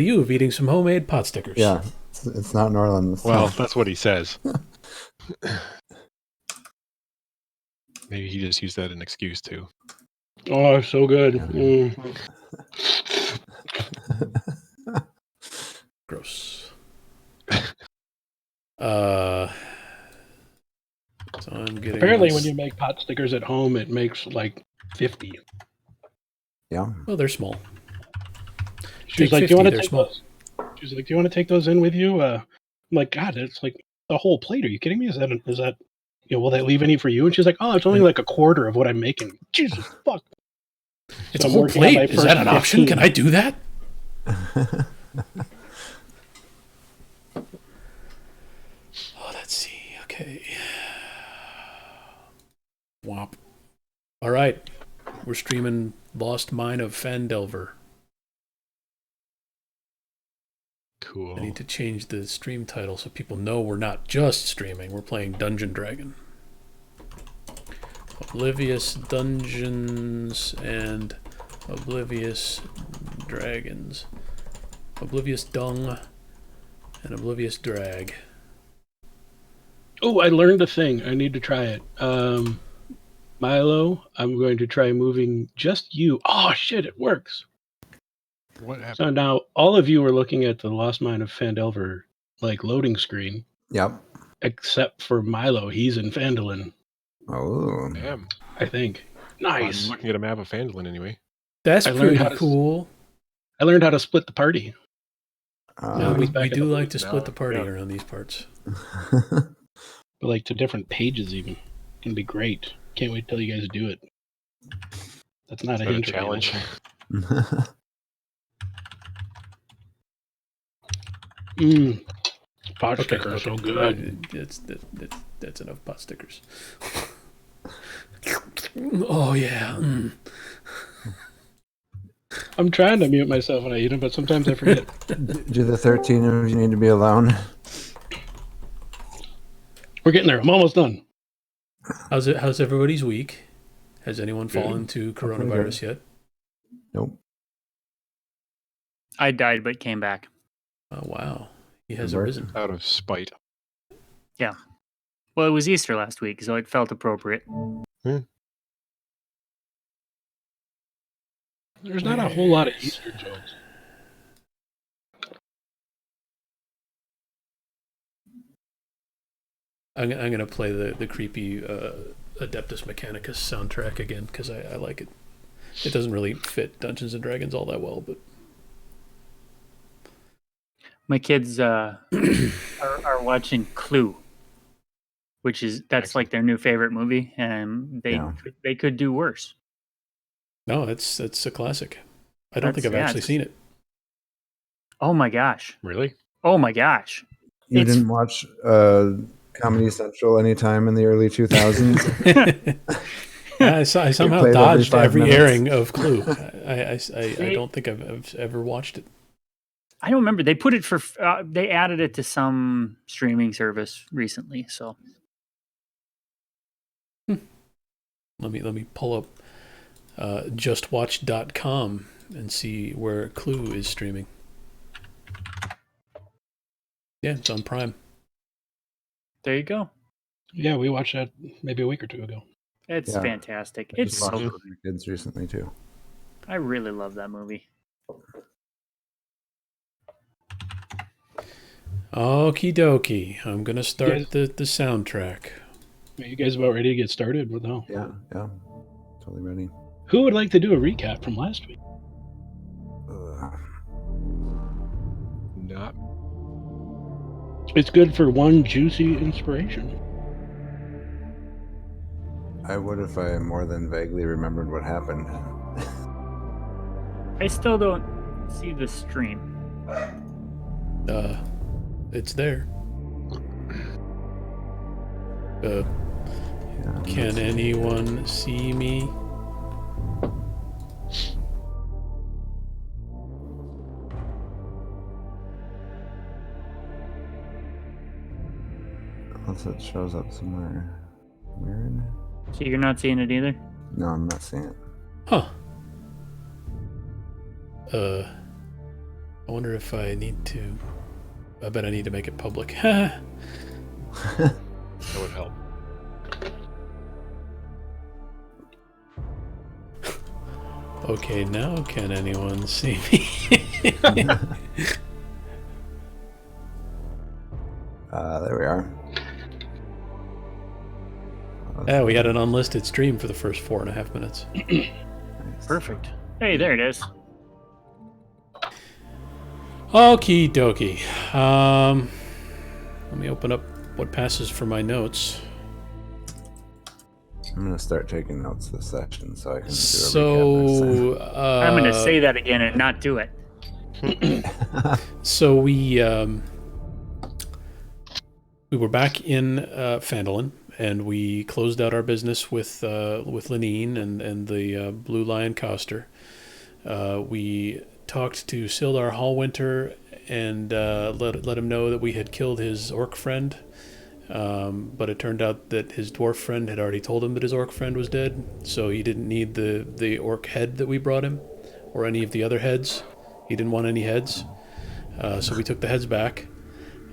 You of eating some homemade pot stickers. Yeah, it's not Norland. Well, that's what he says. Maybe he just used that as an excuse too. Oh, so good. Gross. So I'm getting. Apparently, when you make pot stickers at home, it makes like 50. Yeah. Well, they're small. She's like, "Do you want to take those?" She's like, "Do you want to take those in with you?" I'm like, "God, it's like the whole plate. Are you kidding me? Is that? Will that leave any for you?" And she's like, "Oh, it's only like a quarter of what I'm making." Jesus fuck. It's a whole plate. Is that an option? Can I do that? Let's see. Okay. Womp. All right. We're streaming Lost Mine of Phandelver. Cool. I need to change the stream title so people know we're not just streaming. We're playing DungeonDragon. Oblivious Dungeons and Oblivious Dragons. Oblivious Dung and Oblivious Drag. Oh, I learned a thing. I need to try it. Milo, I'm going to try moving just you. Oh, shit, it works. What happened? So now all of you are looking at the Lost Mine of Phandelver loading screen. Yep. Except for Milo. He's in Phandalin. Oh. Damn. I think. Nice. I'm looking at a map of Phandalin anyway. That's pretty cool. I learned how to split the party. We do like to split the party around these parts. But to different pages even. It can be great. Can't wait till you guys do it. That's not a hint challenge. Pot stickers are so good. That's enough pot stickers. Oh yeah. I'm trying to mute myself when I eat them, but sometimes I forget. Do the 13 of you need to be alone? We're getting there. I'm almost done. How's everybody's week? Has anyone fallen to coronavirus yet? Nope. I died but came back. Oh wow. He has arisen. Out of spite. Yeah. Well, it was Easter last week, so it felt appropriate. There's not a whole lot of Easter jokes. I'm gonna play the creepy Adeptus Mechanicus soundtrack again because I like it. It doesn't really fit Dungeons and Dragons all that well, but my kids are watching Clue, that's like their new favorite movie, and they could do worse. No, it's a classic. I don't think I've actually seen it. Oh my gosh! Really? Oh my gosh! You didn't watch Comedy Central anytime in the early 2000s? I somehow dodged every airing of Clue. I don't think I've ever watched it. I don't remember. They put it they added it to some streaming service recently. So let me pull up justwatch.com and see where Clue is streaming. Yeah, it's on Prime. There you go. Yeah, we watched that maybe a week or two ago. It's fantastic. It's so good. Kids recently too. I really love that movie. Okie dokie. I'm gonna start the soundtrack. Are you guys about ready to get started? No. Yeah, totally ready. Who would like to do a recap from last week? Not. It's good for one juicy inspiration. I would if I more than vaguely remembered what happened. I still don't see the stream. It's there. Can anyone see me? Unless it shows up somewhere weird. So you're not seeing it either? No, I'm not seeing it. Huh. I wonder if I need to. I bet I need to make it public. That would help. Okay, now can anyone see me? There we are. Yeah, we had an unlisted stream for the first 4.5 minutes. Perfect. Hey, there it is. Okie dokie. Let me open up what passes for my notes. I'm going to start taking notes this session so I can do a recap. I'm going to say that again and not do it. So we were back in Phandalin, and we closed out our business with Linene and the Blue Lion Coster. We talked to Sildar Hallwinter and let him know that we had killed his orc friend. But it turned out that his dwarf friend had already told him that his orc friend was dead, so he didn't need the orc head that we brought him, or any of the other heads. He didn't want any heads, so we took the heads back.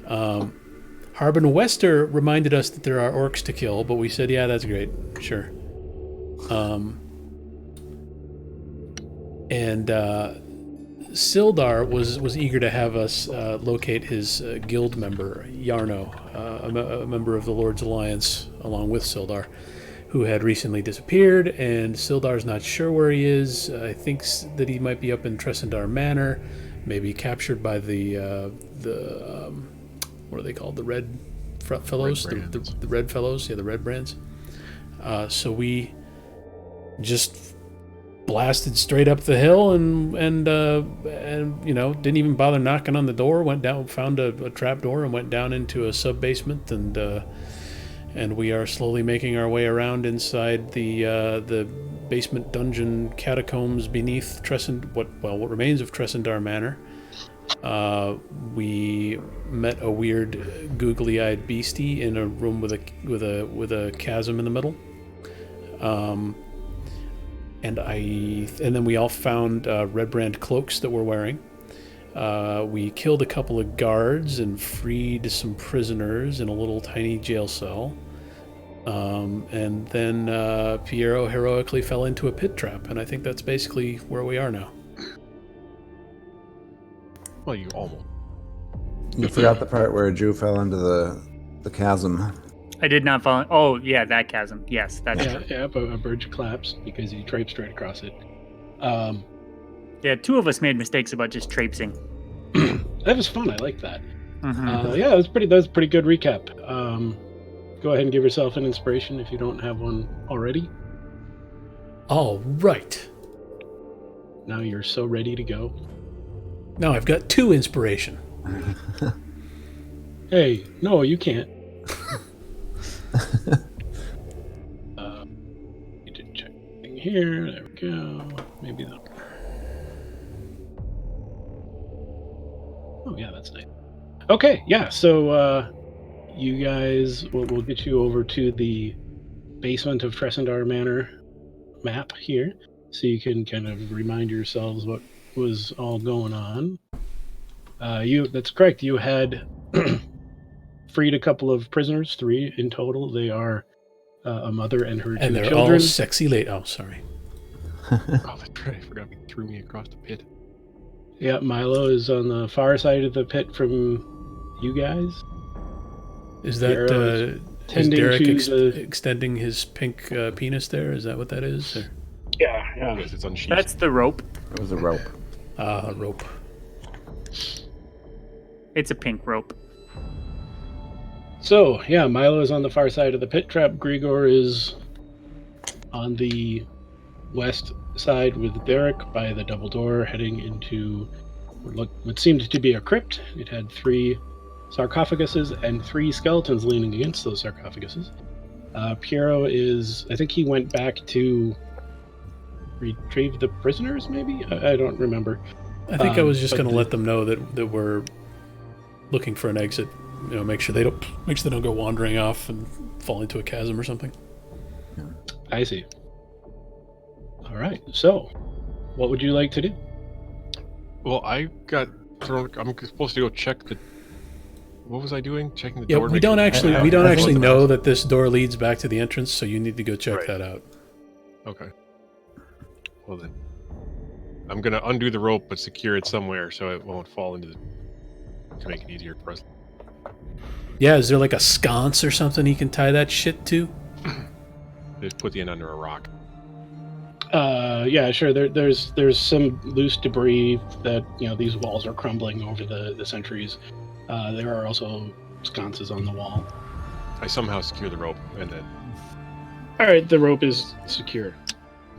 Harbin Wester reminded us that there are orcs to kill, but we said, yeah, that's great, sure. And Sildar was eager to have us locate his guild member, Yarno, a member of the Lord's Alliance, along with Sildar, who had recently disappeared, and Sildar's not sure where he is. I think that he might be up in Tresendar Manor, maybe captured by the what are they called? The Red Fellows? The Red Fellows? Yeah, the Red Brands. So we just blasted straight up the hill and you know, didn't even bother knocking on the door. Went down, found a trap door, and went down into a sub basement, and we are slowly making our way around inside the basement dungeon catacombs beneath what remains of Tresendar Manor. We met a weird googly-eyed beastie in a room with a chasm in the middle. And then we all found red brand cloaks that we're wearing. We killed a couple of guards and freed some prisoners in a little tiny jail cell. And then Piero heroically fell into a pit trap, and I think that's basically where we are now. Well, you almost. You forgot the part where Drew fell into the chasm. I did not fall. Oh, yeah, that chasm. Yes, that's true. Yeah, a bridge collapsed because he traipsed right across it. Yeah, two of us made mistakes about just traipsing. That was fun. I like that. Mm-hmm. Yeah, that was a pretty good recap. Go ahead and give yourself an inspiration if you don't have one already. All right. Now you're so ready to go. Now I've got 2 inspiration. Hey, no, you can't. You did check thing here. There we go. Maybe that. Oh yeah, that's nice. Okay, yeah. So you guys, we'll get you over to the basement of Tresendar Manor map here, so you can kind of remind yourselves what was all going on. That's correct. You had freed a couple of prisoners, 3 in total. They are a mother and her 2 And they're children. all sexy late. Oh, sorry. Oh, that's right. I forgot he threw me across the pit. Yeah, Milo is on the far side of the pit from you guys. Is that is tending Derek to extending his pink penis there? Is that what that is? Or? Yeah. Yes, it's unsheathed. That's the rope. It was a rope. Rope. It's a pink rope. So, yeah, Milo is on the far side of the pit trap. Grigor is on the west side with Derek by the double door, heading into what seemed to be a crypt. It had 3 sarcophaguses and 3 skeletons leaning against those sarcophaguses. Piero is, I think he went back to retrieve the prisoners, maybe? I don't remember. I think I was just going to let them know that we're looking for an exit. You know, make sure they don't go wandering off and fall into a chasm or something. I see. All right. So, what would you like to do? Well, I got I'm supposed to go check the. What was I doing? Checking the Yeah, door. we don't actually think- know that this door leads back to the entrance, so you need to go check that out. Okay. Well then, I'm gonna undo the rope, but secure it somewhere so it won't fall into the. To make it easier for us. Yeah, is there like a sconce or something you can tie that shit to? Just put the end under a rock. Yeah, sure. There's some loose debris that these walls are crumbling over the centuries. There are also sconces on the wall. I somehow secure the rope, and then. All right, the rope is secure.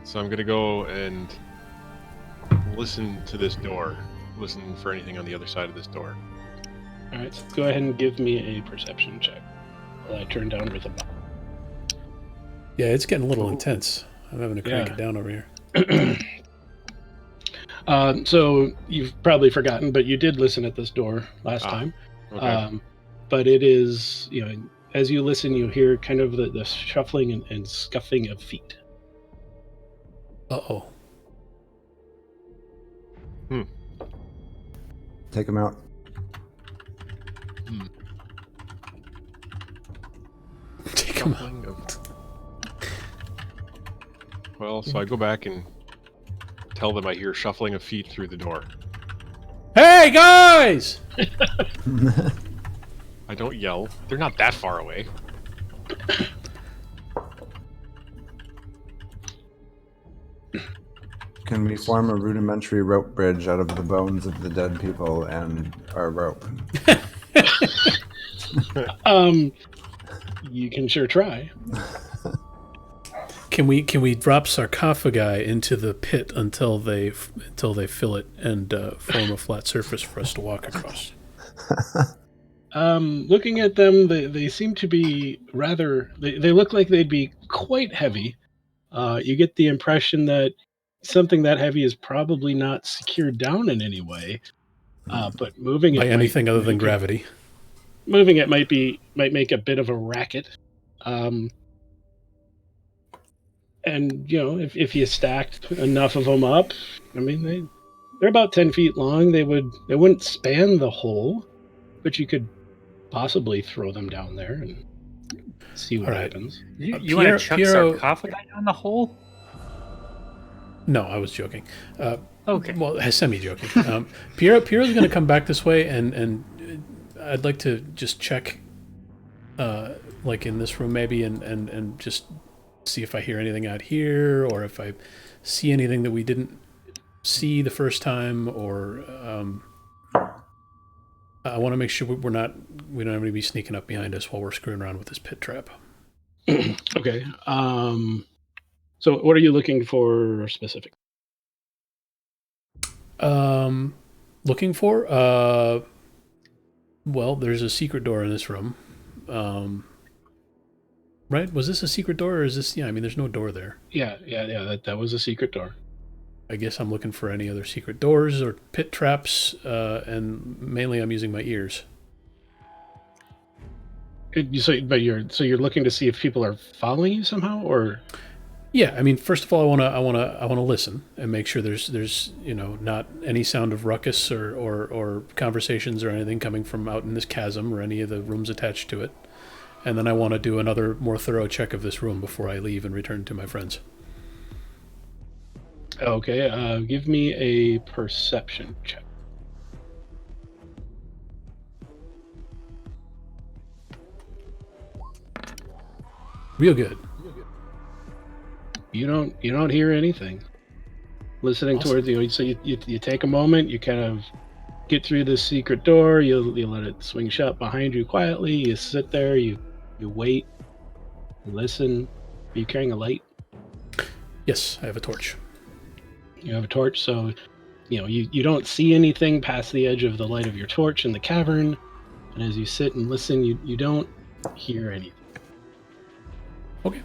So I'm gonna go and listen to this door. Listen for anything on the other side of this door. All right, so go ahead and give me a perception check. While I turn down rhythm. Yeah, it's getting a little intense. I'm having to crank it down over here. So you've probably forgotten, but you did listen at this door last time. Okay. But it is, as you listen, you hear kind of the shuffling and scuffing of feet. Uh-oh. Take him out. Take him out. Well, so I go back and tell them I hear shuffling of feet through the door. Hey, guys! I don't yell. They're not that far away. Can we form a rudimentary rope bridge out of the bones of the dead people and our rope? You can sure try. Can we drop sarcophagi into the pit until they fill it and form a flat surface for us to walk across? Looking at them, they seem to be rather. They look like they'd be quite heavy. You get the impression that something that heavy is probably not secured down in any way. But moving it By anything other than gravity. Moving it might make a bit of a racket. And if you stacked enough of them up, I mean they're about 10 feet long. They wouldn't span the hole, but you could possibly throw them down there and see what happens. You want to chuck sarcophagi down the hole? No, I was joking. Okay. Well, semi-joking. Piero's going to come back this way, and I'd like to just check, like in this room maybe, and just see if I hear anything out here, or if I see anything that we didn't see the first time, or I want to make sure we don't have anybody sneaking up behind us while we're screwing around with this pit trap. Okay. So what are you looking for specific? Looking for? Well, there's a secret door in this room. Right? Was this a secret door, or is this? Yeah, I mean, there's no door there. Yeah. That was a secret door. I guess I'm looking for any other secret doors or pit traps, and mainly I'm using my ears. So you're looking to see if people are following you somehow, or? Yeah, I mean, first of all, I wanna listen and make sure there's not any sound of ruckus or conversations or anything coming from out in this chasm or any of the rooms attached to it. And then I want to do another more thorough check of this room before I leave and return to my friends. Okay, give me a perception check. Real good. You don't hear anything. Listening Awesome. towards so you take a moment, you kind of get through this secret door, you let it swing shut behind you quietly, you sit there, you wait, you listen. Are you carrying a light? Yes, I have a torch. You have a torch, so you don't see anything past the edge of the light of your torch in the cavern, and as you sit and listen, you don't hear anything. Okay.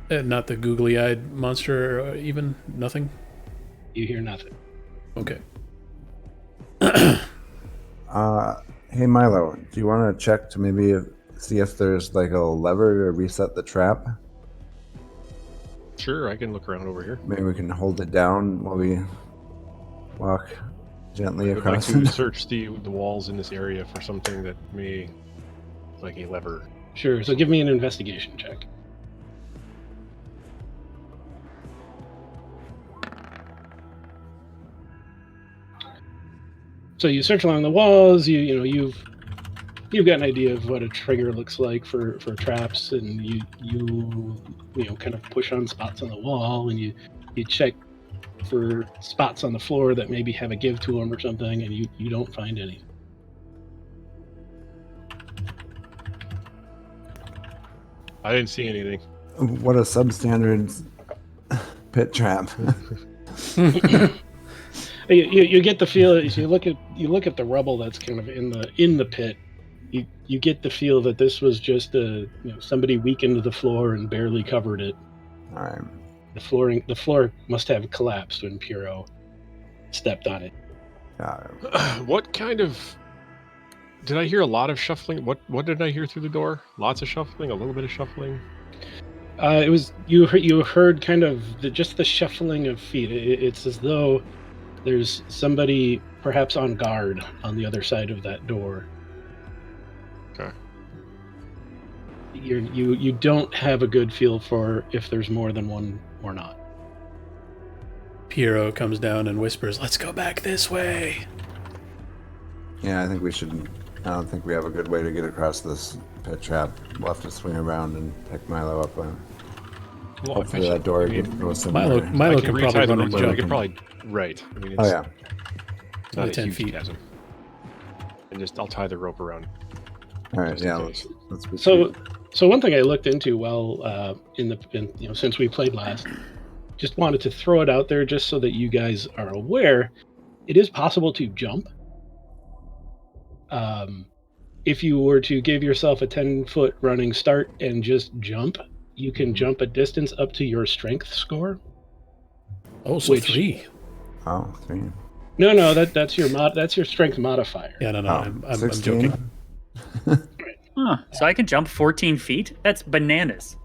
Not the googly-eyed monster, or even nothing. You hear nothing. Okay. Hey Milo, do you want to check to maybe see if there's like a lever to reset the trap? Sure, I can look around over here. Maybe we can hold it down while we walk gently I would like across. to search the walls in this area for something that may, like a lever. Sure. So give me an investigation check. So you search along the walls. You've got an idea of what a trigger looks like for traps, and you kind of push on spots on the wall, and you check for spots on the floor that maybe have a give to them or something, and you don't find any. I didn't see anything. What a substandard pit trap. You get the feel as you look at the rubble that's kind of in the pit. You get the feel that this was just somebody weakened the floor and barely covered it. All right. The floor must have collapsed when Piro stepped on it. What kind of? Did I hear a lot of shuffling? What did I hear through the door? Lots of shuffling, a little bit of shuffling. It was you heard kind of just the shuffling of feet. It's as though there's somebody perhaps on guard on the other side of that door. Okay. You don't have a good feel for if there's more than one or not. Piero comes down and whispers, "Let's go back this way." Yeah, I think we should. I don't think we have a good way to get across this pit trap. We'll have to swing around and pick Milo up. Hopefully that door goes somewhere. Milo can probably run and I jump. could probably right. I mean, it's, Oh yeah. it's not a 10 huge feet. chasm. And I'll tie the rope around. All right. Just in Yeah. case. Let's be So sweet. one thing I looked into while since we played last, just wanted to throw it out there just so that you guys are aware, it is possible to jump. If you were to give yourself a 10-foot running start and just jump, you can jump a distance up to your strength score. Oh, so 3. Oh, 3. No, that's your strength modifier. Yeah, no, Oh, I'm 16? joking. Huh, so I can jump 14 feet? That's bananas.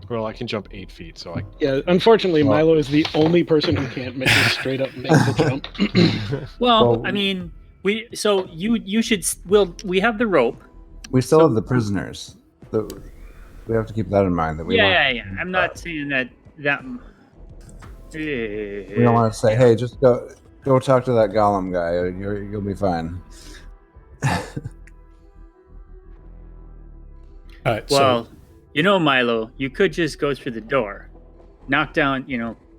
Well, I can jump 8 feet, so I. Yeah, unfortunately, Milo is the only person who can't just straight up make the jump. Well, I mean, we have the rope. We still have the prisoners. We have to keep that in mind. That we Yeah. I'm not saying that. We don't want to say, "Hey, just go talk to that golem guy. You'll be fine." All right, Well, Milo, you could just go through the door, knock down,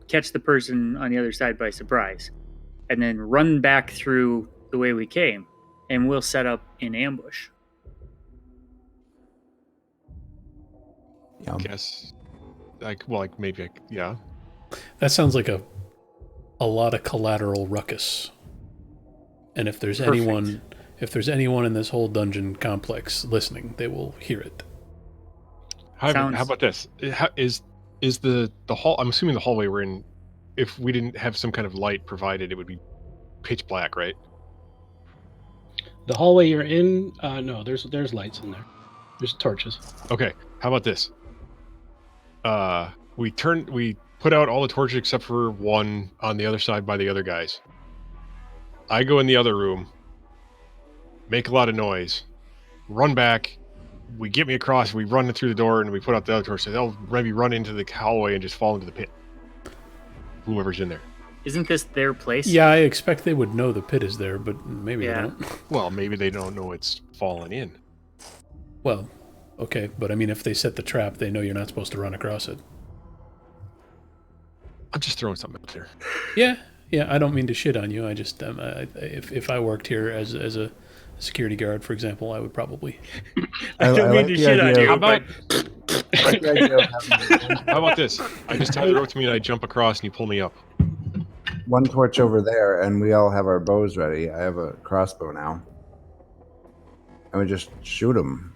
catch the person on the other side by surprise, and then run back through the way we came, and we'll set up an ambush. Yeah. I guess. Yeah. that sounds like a lot of collateral ruckus. And if there's anyone in this whole dungeon complex listening, they will hear it. How about this? Is the hall? I'm assuming the hallway we're in. If we didn't have some kind of light provided, it would be pitch black, right? The hallway you're in, no, there's lights in there. There's torches. Okay. How about this? We put out all the torches except for one on the other side by the other guys. I go in the other room, make a lot of noise, run back. We get me across. We run through the door and we put out the other torches. They'll maybe run into the hallway and just fall into the pit. Whoever's in there. Isn't this their place? Yeah, I expect they would know the pit is there, but maybe they don't. Well, maybe they don't know it's fallen in. Well, okay, but I mean, if they set the trap, they know you're not supposed to run across it. I'm just throwing something out there. Yeah, I don't mean to shit on you. I just, if I worked here as a security guard, for example, I would probably. I don't mean to shit on you. How about this? I just tie the rope to me and I jump across and you pull me up. One torch over there, and we all have our bows ready. I have a crossbow now. And we just shoot them.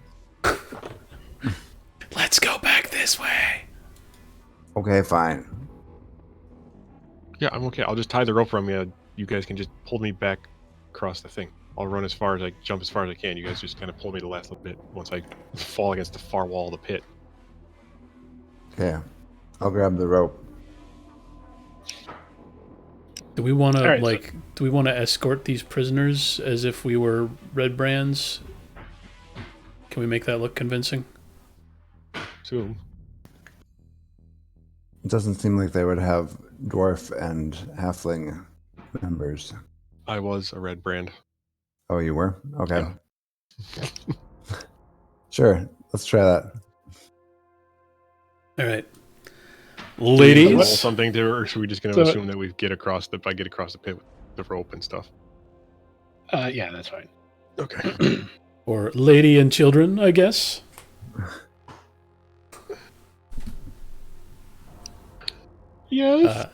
Let's go back this way. Okay, fine. Yeah, I'm okay. I'll just tie the rope around me. You guys can just pull me back across the thing. I'll run as far as I jump as far as I can. You guys just kind of pull me the last little bit once I fall against the far wall of the pit. Okay. I'll grab the rope. Do we want All to right, Do we want to escort these prisoners as if we were red brands? Can we make that look convincing? Soon. It doesn't seem like they would have dwarf and halfling members. I was a red brand. Oh, you were? Okay. Yeah. Sure. Let's try that. All right, Roll ladies. something to, or should we just gonna assume that we get across if I get across the pit with the rope and stuff? Yeah, that's fine. Okay. Or lady and children, I guess. Yes.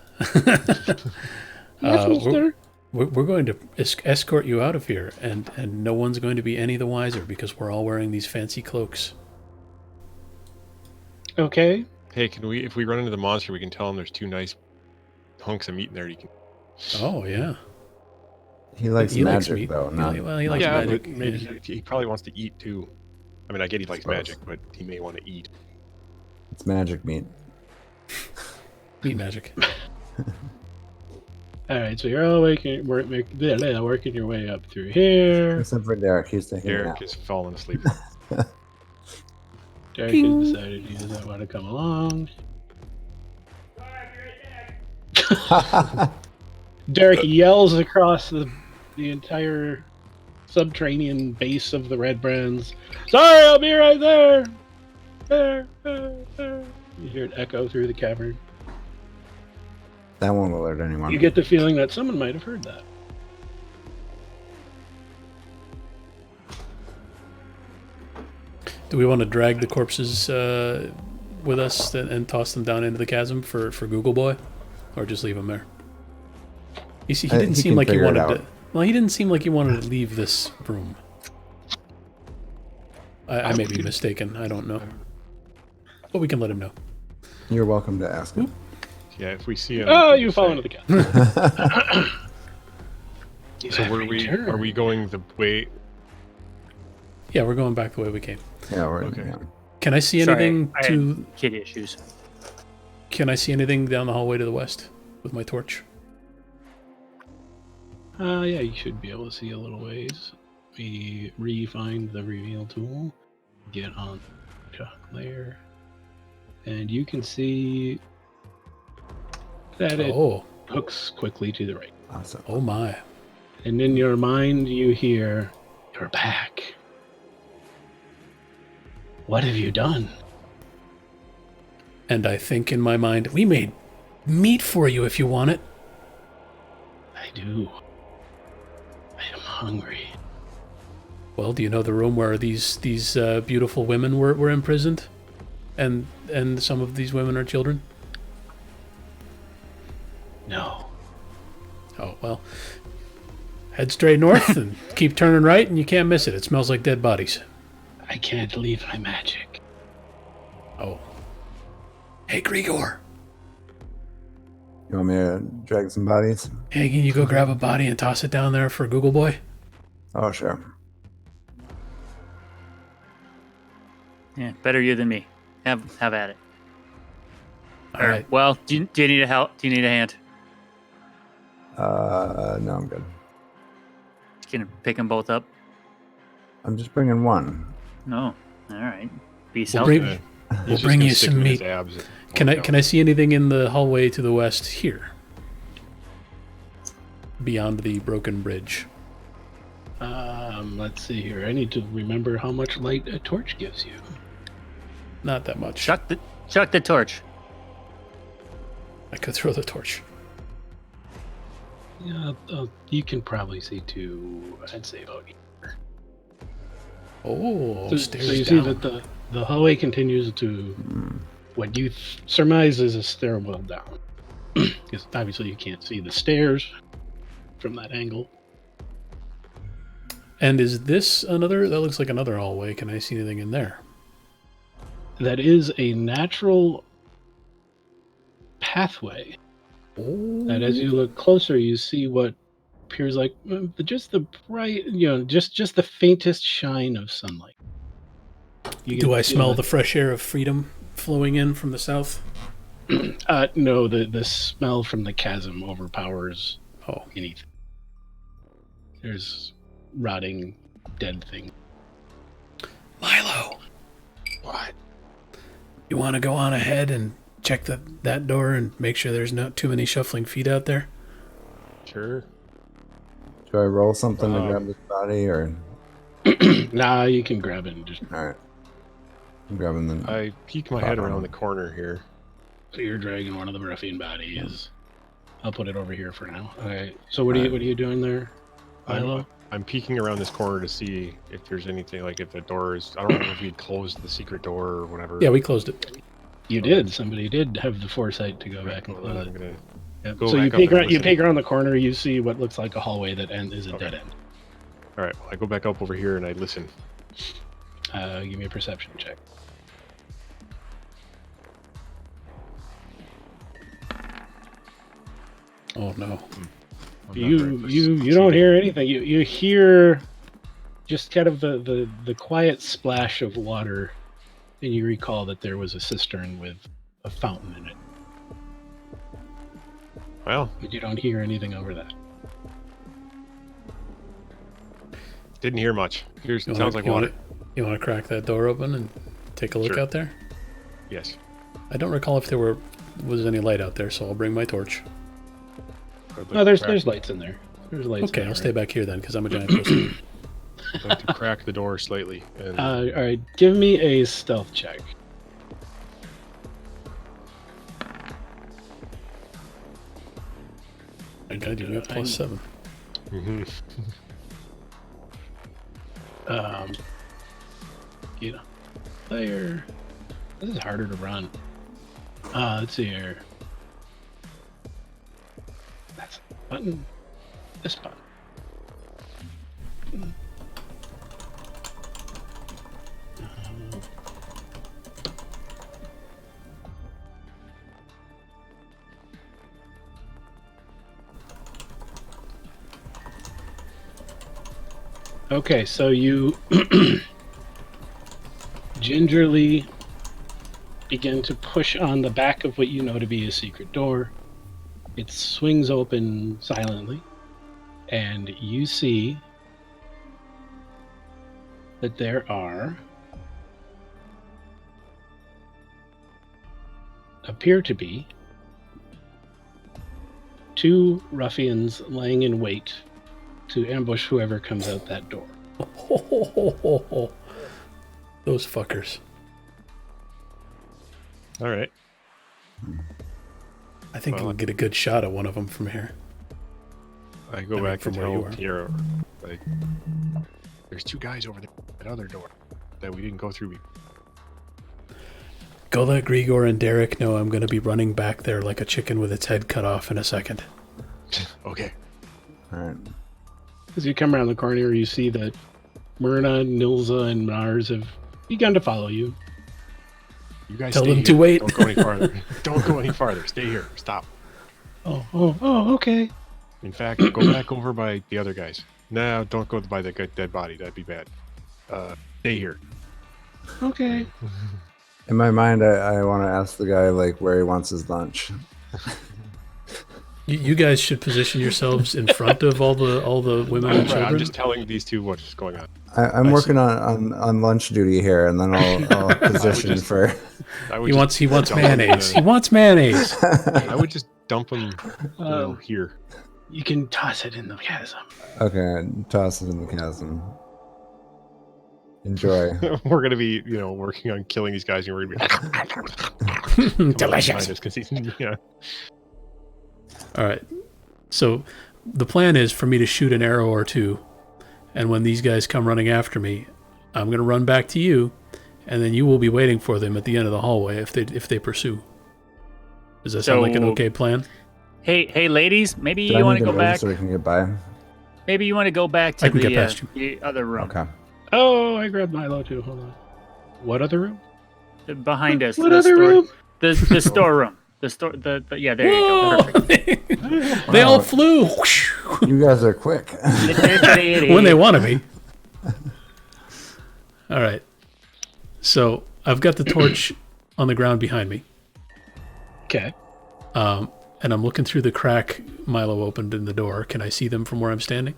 Yes, mister. We're going to escort you out of here, and no one's going to be any the wiser because we're all wearing these fancy cloaks. Okay. Hey, can we? If we run into the monster, we can tell him there's 2 nice hunks of meat in there. You can. Oh yeah. He likes He likes magic, meat. though. Not... Well, he likes Yeah, magic. but maybe he probably wants to eat too. I mean, I get he likes Suppose. magic, but he may want to eat. It's magic meat. Meat magic. All right, so you're all working your way up through here. Except for Derek. He's taking a Derek nap. is falling asleep. Derek has decided he doesn't want to come along. Derek yells across the entire subterranean base of the Red Brands. Sorry, I'll be right there. There. You hear it echo through the cavern. That won't alert anyone. You get the feeling that someone might have heard that. Do we want to drag the corpses with us and toss them down into the chasm for Google Boy, or just leave them there? You see, he didn't seem like he wanted to. Well, he didn't seem like he wanted to leave this room. I may be mistaken. I don't know, but we can let him know. You're welcome to ask him. Yeah, if we see him. Oh, you fall into the chasm. So are we going the way? Yeah, we're going back the way we came. Yeah, we're Okay. yeah. Can I see anything I had kid issues. Can I see anything down the hallway to the west with my torch? Yeah, you should be able to see a little ways. We re-find the reveal tool, get on the lair, and you can see that it hooks quickly to the right. Awesome. Oh my. And in your mind, you hear, "You're back. What have you done?" And I think in my mind, we made meat for you if you want it. I do. I am hungry. Well, do you know the room where these beautiful women were imprisoned, and some of these women are children? No. Oh well. Head straight north and keep turning right, and you can't miss it. It smells like dead bodies. I can't leave my magic. Oh. Hey, Grigor. You want me to drag some bodies? Hey, can you go grab a body and toss it down there for Google Boy? Oh, sure. Yeah, better you than me. Have at it. All right. Well, do you need a help? Do you need a hand? No, I'm good. Can you pick them both up? I'm just bringing one. No. All right. Be We'll selfish. bring, He's we'll just bring gonna you stick some him in his meat. abs and Can walk I can out. I see anything in the hallway to the west here? Beyond the broken bridge. Let's see here. I need to remember how much light a torch gives you. Not that much. Chuck the torch. I could throw the torch. Yeah, you can probably see to, I'd say about here. Oh, So stairs you down. see that the hallway continues to what you surmise is a stairwell down. Because obviously you can't see the stairs from that angle. And is this another? That looks like another hallway. Can I see anything in there? That is a natural pathway. Oh. That as you look closer, you see what appears like just the bright, just the faintest shine of sunlight. Do I smell the fresh air of freedom flowing in from the south? No, the smell from the chasm overpowers anything. There's rotting, dead things. Milo, What? you want to go on ahead and check that door and make sure there's not too many shuffling feet out there? Sure. Do I roll something to grab this body, or? Nah, you can grab it and just... All right. I'm grabbing the... I peek my head around the corner here. So you're dragging one of the ruffian bodies. I'll put it over here for now. Okay. So what are you doing there, Milo? I'm peeking around this corner to see if there's anything, like if the door is... I don't know if we closed the secret door or whatever. Yeah, we closed it. You did. Somebody did have the foresight to go back and close it. I'm gonna Yep. go So back you peek around the corner, you see what looks like a hallway that is a dead end. All right, well, I go back up over here and I listen. Give me a perception check. Oh no. You don't hear anything. You hear just kind of the quiet splash of water, and you recall that there was a cistern with a fountain in it. Well, But you don't hear anything over that. didn't hear much. Sounds like you water. You want to crack that door open and take a look Sure. out there? Yes. I don't recall if there was any light out there, so I'll bring my torch. No, there's lights in there. There's lights. Okay, in I'll there, stay back here then, because I'm a giant pussy. I'd like to crack the door slightly. And All right, give me a stealth check. I got you at +7. Mhm. You know, player. This is harder to run. Let's see here. That's a button. This button. Okay, so you gingerly begin to push on the back of what you know to be a secret door. It swings open silently, and you see that there appear to be 2 ruffians lying in wait to ambush whoever comes out that door. Those fuckers. All right. I think we'll get a good shot at one of them from here. I go back from and where you tell are. Tierra, like, there's 2 guys over there at that other door that we didn't go through before. Go let Grigor and Derek know I'm going to be running back there like a chicken with its head cut off in a second. Okay. All right. As you come around the corner, you see that Myrna, Nilza, and Mars have begun to follow you. You guys Tell stay them here. to wait. Don't go any farther. Don't go any farther. Stay here. Stop. Oh, okay. In fact, go back over by the other guys. No, don't go by the dead body. That'd be bad. Stay here. Okay. In my mind, I want to ask the guy like where he wants his lunch. You guys should position yourselves in front of all the women and children. I'm just telling these 2 what's going on. I'm working on lunch duty here, and then I'll position for. He wants mayonnaise. He wants mayonnaise. I would just dump him here. You can toss it in the chasm. Okay, toss it in the chasm. Enjoy. We're gonna be, working on killing these guys, and we're gonna be Delicious. Yeah. All right. So the plan is for me to shoot an arrow or 2, and when these guys come running after me, I'm going to run back to you, and then you will be waiting for them at the end of the hallway if they pursue. Does that sound like an okay plan? Hey, ladies, maybe Do I you want need to go back. so we can get by? Maybe you want to go back I to can get past you. the other room Okay. Oh, I grabbed Milo too. Hold on. What other room? behind us. What the other store, room? The storeroom. The store. Yeah, there you go. Perfect. They all flew You guys are quick. when they want to be. All right. So I've got the torch on the ground behind me. Okay. And I'm looking through the crack Milo opened in the door. Can I see them from where I'm standing?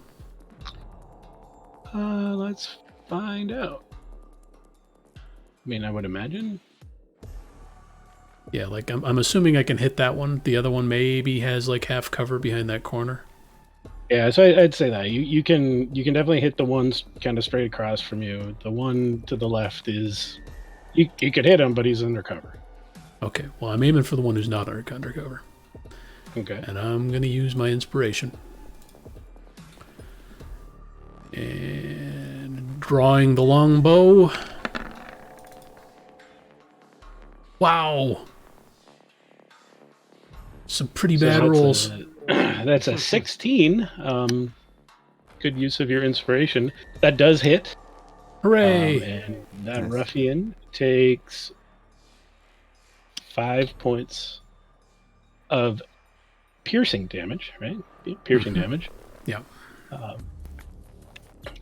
Let's find out. I mean, I would imagine. Yeah, like I'm assuming I can hit that one. The other one maybe has like half cover behind that corner. Yeah, so I'd say that you can definitely hit the ones kind of straight across from you. The one to the left is you could hit him, but he's undercover. Okay, well I'm aiming for the one who's not undercover. Okay. And I'm gonna use my inspiration. And drawing the longbow. Wow. Some pretty bad rolls. That's a 16. Good use of your inspiration. That does hit. Hooray! And that ruffian takes 5 points of piercing damage, right? Piercing damage. Yeah.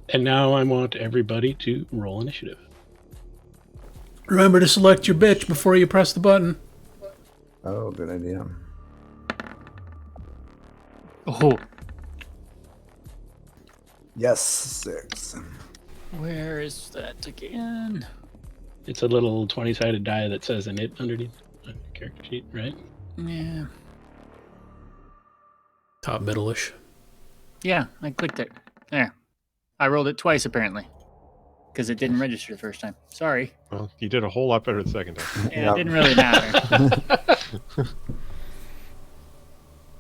And now I want everybody to roll initiative. Remember to select your bitch before you press the button. Oh, good idea. Oh, Yes, 6. where is that again? It's a little 20-sided die that says an it underneath on your character sheet, right? Yeah. Top middle-ish. Yeah, I clicked it. There. I rolled it twice, apparently. Because it didn't register the first time. Sorry. Well, you did a whole lot better the second time. Yeah, it didn't really matter.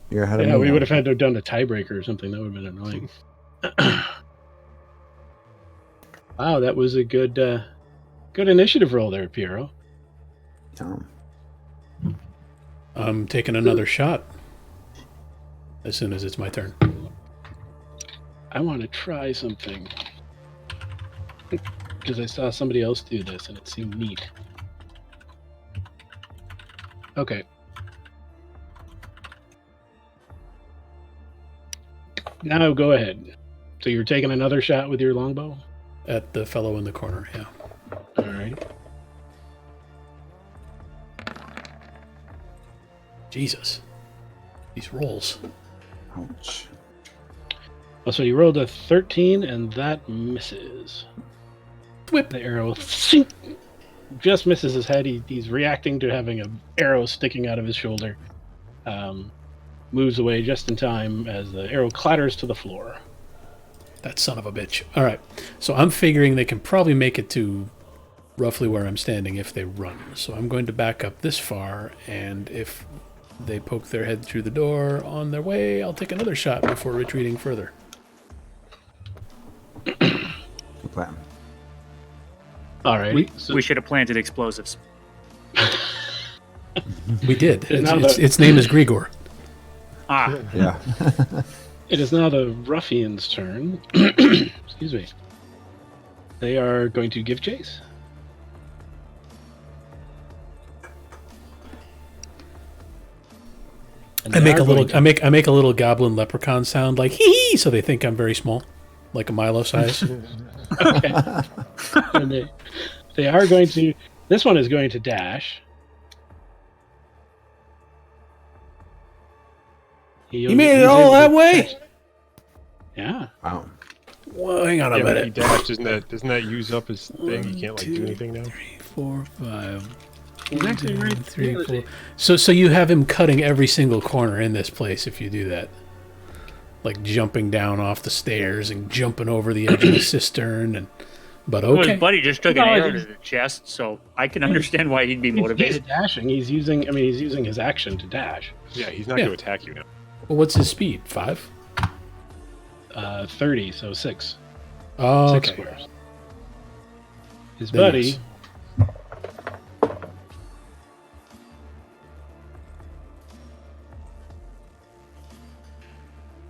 You're ahead of me. Yeah, we now. would have had to have done a tiebreaker or something. That would have been annoying. Wow, that was a good good initiative roll there, Piero. Tom. I'm taking another shot as soon as it's my turn. I want to try something. Because I saw somebody else do this and it seemed neat. Okay. Now go ahead. So you're taking another shot with your longbow? At the fellow in the corner, yeah. Alright. Jesus. These rolls. Ouch. Oh, so you rolled a 13 and that misses. Whip. The arrow just misses his head. He's reacting to having an arrow sticking out of his shoulder. Moves away just in time as the arrow clatters to the floor. That son of a bitch. All right. So I'm figuring they can probably make it to roughly where I'm standing if they run. So I'm going to back up this far, and if they poke their head through the door on their way, I'll take another shot before retreating further. Good plan. Alright. We should have planted explosives. We did. Now Its name is Grigor. Ah, Yeah. It is now the ruffian's turn. Excuse me. They are going to give chase. And I they make are a little. going to- I make a little goblin leprechaun sound like hee hee, so they think I'm very small, like a Milo size. Okay. And they are going to. This one is going to dash. You made it all that way? Yeah. Wow. Well, hang on a Yeah, but he minute. dashed. Doesn't that use up his thing? He can't like do anything now. 3, 4, 5. He's actually right. 3, 4. So you have him cutting every single corner in this place if you do that. Like jumping down off the stairs and jumping over the edge of the cistern, but well, okay. his buddy just took an No, arrow he's- to the chest, so I can understand why he'd be He's motivated. dashing. He's using his action to dash. Yeah, he's not Yeah. going to attack you now. Well, what's his speed? 5? 30, so 6. Oh, 6 okay. squares. His Then buddy yes.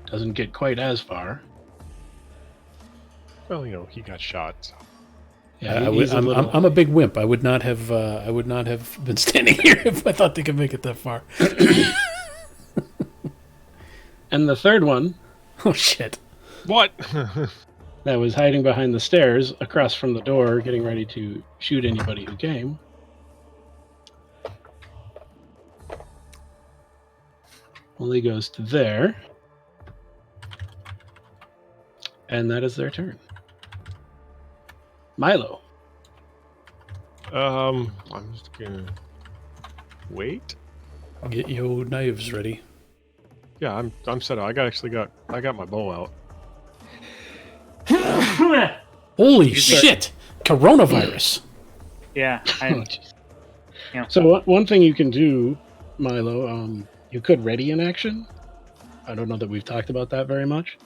doesn't get quite as far. Well, he got shot. So. Yeah, I'm a big wimp. I would not have been standing here if I thought they could make it that far. And the third one Oh shit! What? that was hiding behind the stairs across from the door, getting ready to shoot anybody who came. only goes to there. And that is their turn. Milo. I'm just gonna wait. Get your knives ready. Yeah, I'm set up. I got my bow out. Holy shit! Coronavirus. Yeah. So one thing you can do, Milo, you could ready an action. I don't know that we've talked about that very much.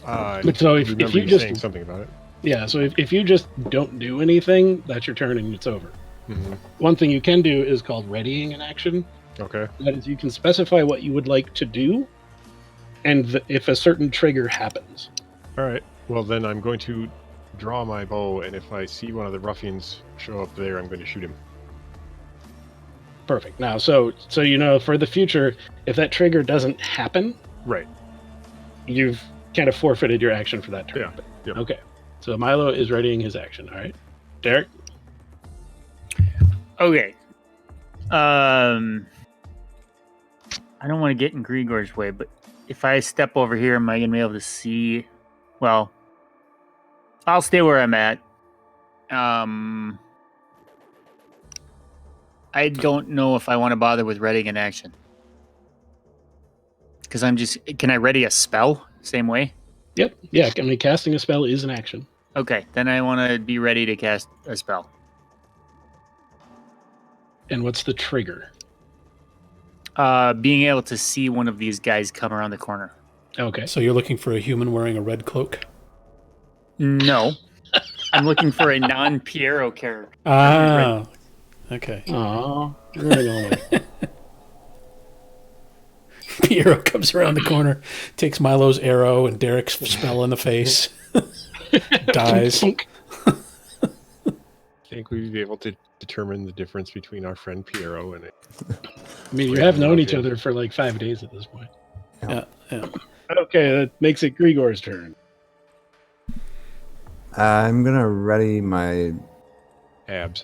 But so if you just saying something about it. Yeah, so if you just don't do anything, that's your turn and it's over. Mm-hmm. One thing you can do is called readying an action. Okay. That is, you can specify what you would like to do, and if a certain trigger happens. All right. Well, then I'm going to draw my bow, and if I see one of the ruffians show up there, I'm going to shoot him. Perfect. Now, so you know, for the future, if that trigger doesn't happen, Right. you've kind of forfeited your action for that turn. Yeah. Yep. Okay. So Milo is readying his action. All right. Derek? Okay. I don't want to get in Grigor's way, but if I step over here, am I going to be able to see? Well, I'll stay where I'm at. I don't know if I want to bother with readying an action. Because can I ready a spell? Same way? Yep. Yeah, I mean, casting a spell is an action. Okay, then I want to be ready to cast a spell. And what's the trigger? Being able to see one of these guys come around the corner. Okay. So you're looking for a human wearing a red cloak? No. I'm looking for a non-Piero character. Ah. Okay. Aww. Right on. Piero comes around the corner, takes Milo's arrow and Derek's spell in the face. Dies. I think we'd be able to determine the difference between our friend Piero and I mean, you have known each other for like 5 days at this point. Yeah. Okay, that makes it Grigor's turn. I'm gonna ready my. abs.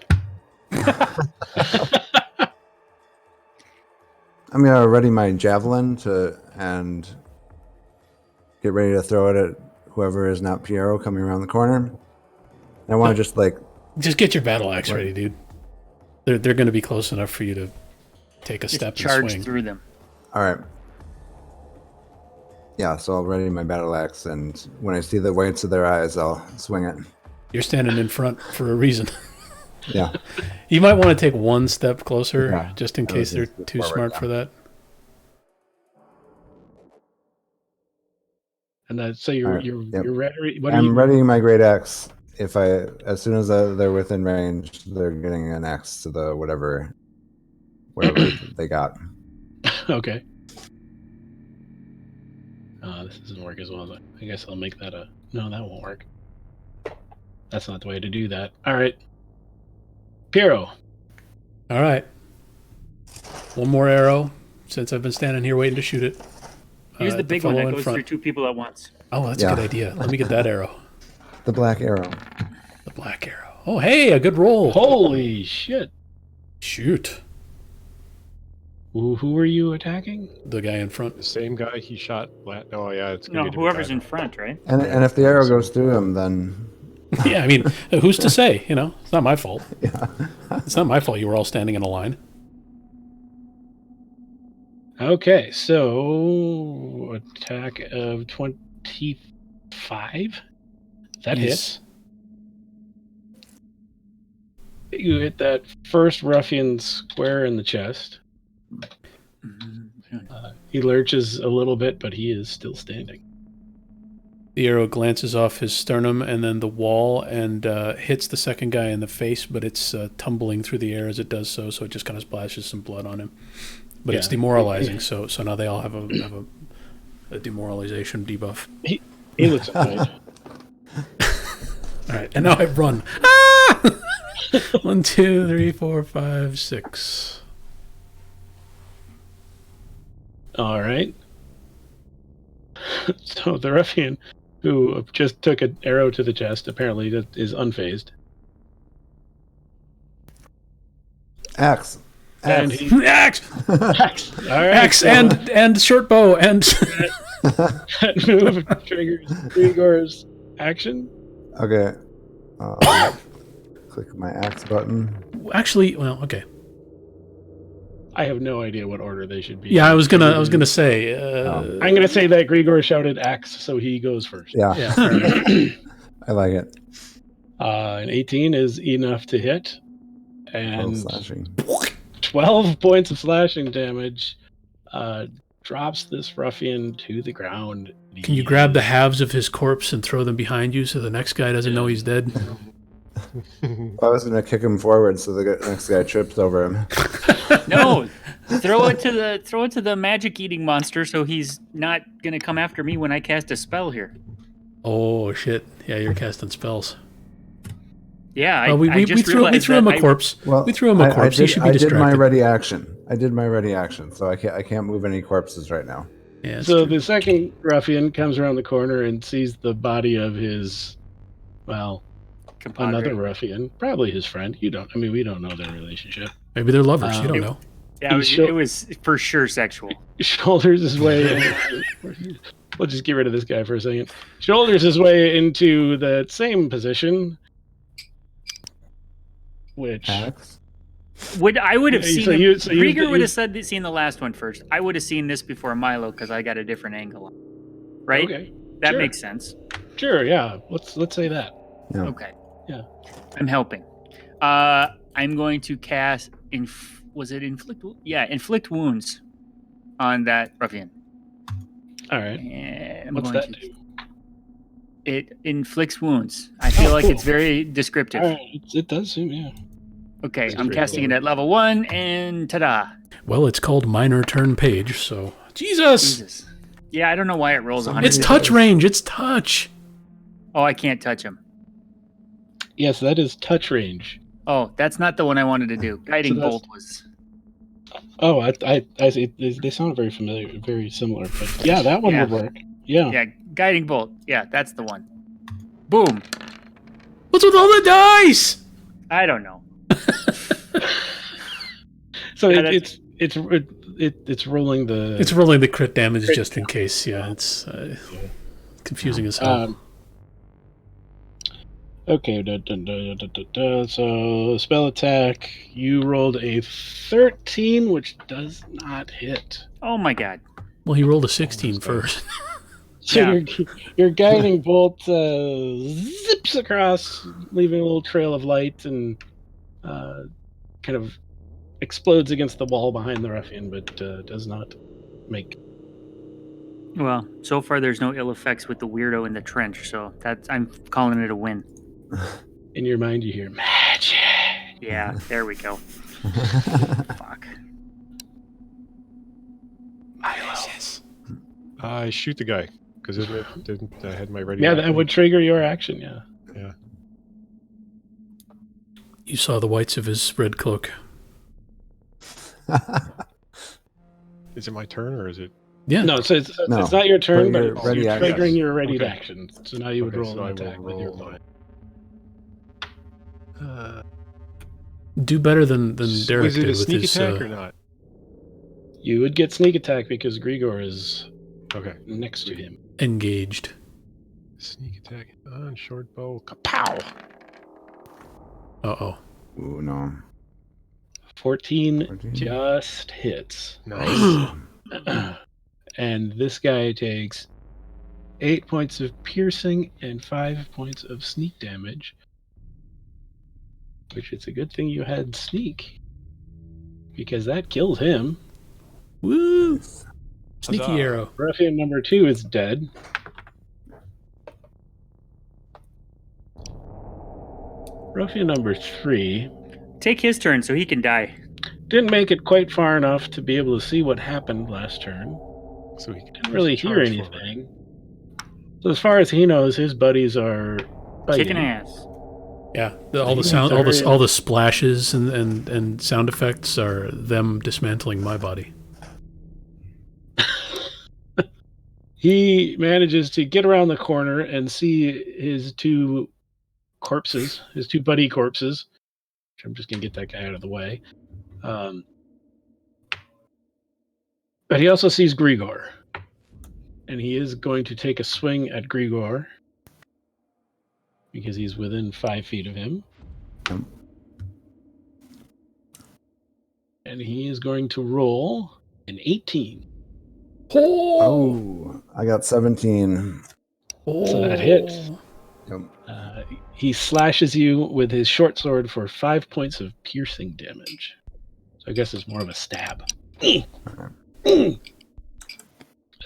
I'm gonna ready my javelin and get ready to throw it at whoever is not Piero coming around the corner. And I want to just get your battle axe ready, dude. They're going to be close enough for you to take a step and charge swing. through them. All right. Yeah, so I'll ready my battle axe, and when I see the whites of their eyes, I'll swing it. You're standing in front for a reason. Yeah. You might want to take one step closer, Yeah. just in case they're too smart for that. And so you're ready. I'm readying my great axe. As soon as they're within range, they're getting an axe to the whatever they got. Okay. This doesn't work as well. I guess I'll make that a... No, that won't work. That's not the way to do that. All right. Piero. All right. One more arrow, since I've been standing here waiting to shoot it. Here's the big one that goes through 2 people at once. Oh, that's a good idea. Let me get that arrow. The black arrow. The black arrow. Oh, hey, a good roll. Holy shit. Shoot. Who are you attacking? The guy in front. The same guy he shot. Oh yeah, it's gonna No, be a different whoever's guy. in front, right? And if the arrow goes through him, then Yeah, I mean, who's to say? You know, it's not my fault. yeah. It's not my fault you were all standing in a line. Okay, so attack of 25. That hits. You hit that first ruffian square in the chest. He lurches a little bit, but he is still standing. The arrow glances off his sternum and then the wall and hits the second guy in the face, but it's tumbling through the air as it does so it just kind of splashes some blood on him. But it's demoralizing, so now they all have a demoralization debuff. He looks annoyed. All right, and now I run. Ah! 1, 2, 3, 4, 5, 6. All right. So the ruffian who just took an arrow to the chest apparently is unfazed. Axe And Axe. he Axe, axe. All right, axe, so and short bow, and that move triggers Grigor's action. Okay. Click my axe button. actually, well, okay. I have no idea what order they should be. Yeah, I was gonna say. I'm gonna say that Grigor shouted axe, so he goes first. Yeah, Yeah, fair enough. I like it. An 18 is enough to hit, 12 and slashing. 12 points of slashing damage drops this ruffian to the ground. Can you grab the halves of his corpse and throw them behind you so the next guy doesn't know he's dead? I was gonna kick him forward so the next guy trips over him. No, throw it to the magic eating monster, so he's not gonna come after me when I cast a spell here. Oh shit! Yeah, you're casting spells. Yeah, We threw him a corpse. Well, we threw him a corpse. He should be distracted. I did my ready action, so I can't move any corpses right now. Yeah, So true. the second ruffian comes around the corner and sees the body of his, well, Compadre. another ruffian, probably his friend. We don't know their relationship. Maybe they're lovers. You don't know. Yeah, it was for sure sexual. Shoulders his way. We'll just get rid of this guy for a second. Shoulders his way into the same position, which Axe. I would have seen so him. you- so you- Rieger would you- have seen the last one first. I would have seen this before Milo because I got a different angle. Right? Okay, That sure. makes sense. sure, yeah. Let's say that. Yeah. Okay. Yeah. I'm helping. I'm going to cast inflict wounds on that ruffian. All right. And I'm What's going that to- do? It inflicts wounds. I feel like cool. it's very descriptive. All right. It does seem, yeah. Okay, That's I'm pretty casting cool. it at level 1, and ta-da! Well, it's called minor turn page. So Jesus, Jesus. Yeah, I don't know why it rolls 100. it's touch range. It's touch. Oh, I can't touch him. Yes, that is touch range. Oh, that's not the one I wanted to do. Guiding that's- bolt was. Oh, I see. They sound very familiar, very similar. But yeah, that one Yeah. would work. Yeah. Yeah, guiding bolt. Yeah, that's the one. Boom. What's with all the dice? I don't know. So Yeah, it's rolling the. It's rolling the crit damage just in case. Yeah, it's confusing as hell. Okay. So spell attack. You rolled a 13, which does not hit. Oh my god. Well, he rolled a 16 first. So Yeah. your guiding bolt zips across, leaving a little trail of light, and kind of explodes against the wall behind the ruffian, but does not make. Well, so far there's no ill effects with the weirdo in the trench, so I'm calling it a win. In your mind, you hear magic. Yeah, there we go. Fuck. I shoot the guy because didn't I had my ready. Yeah, action. that would trigger your action. Yeah. Yeah. You saw the whites of his red cloak. Is it my turn or is it? Yeah. No, so it's No. not your turn, But your but ready you're action. triggering your ready Okay. action. So now you would Okay, roll so I an will attack with your roll. bonus. Do better than Derek Was it did a with sneak his. attack or not? You would get sneak attack because Grigor is Okay. next to him. Engaged. Sneak attack on short bow. Kapow! Uh-oh. Ooh, no. 14 14. just hits. Nice. And this guy takes 8 points of piercing and 5 points of sneak damage. Which it's a good thing you had sneak. Because that kills him. Woo! Sneaky Huzzah. arrow. Ruffian number 2 is dead. Ruffian number 3 Take his turn so he can die. didn't make it quite far enough to be able to see what happened last turn. So he can Didn't really hear charge anything. So as far as he knows, his buddies are fighting. Kicking ass. Yeah. All the sound, all the splashes and sound effects are them dismantling my body. He manages to get around the corner and see his two corpses, his two buddy corpses. Which I'm just gonna get that guy out of the way. But he also sees Grigor. And he is going to take a swing at Grigor. Because he's within 5 feet of him. And he is going to roll an 18. Oh, I got 17. So that hits. Yep. He slashes you with his short sword for 5 points of piercing damage. So I guess it's more of a stab. That's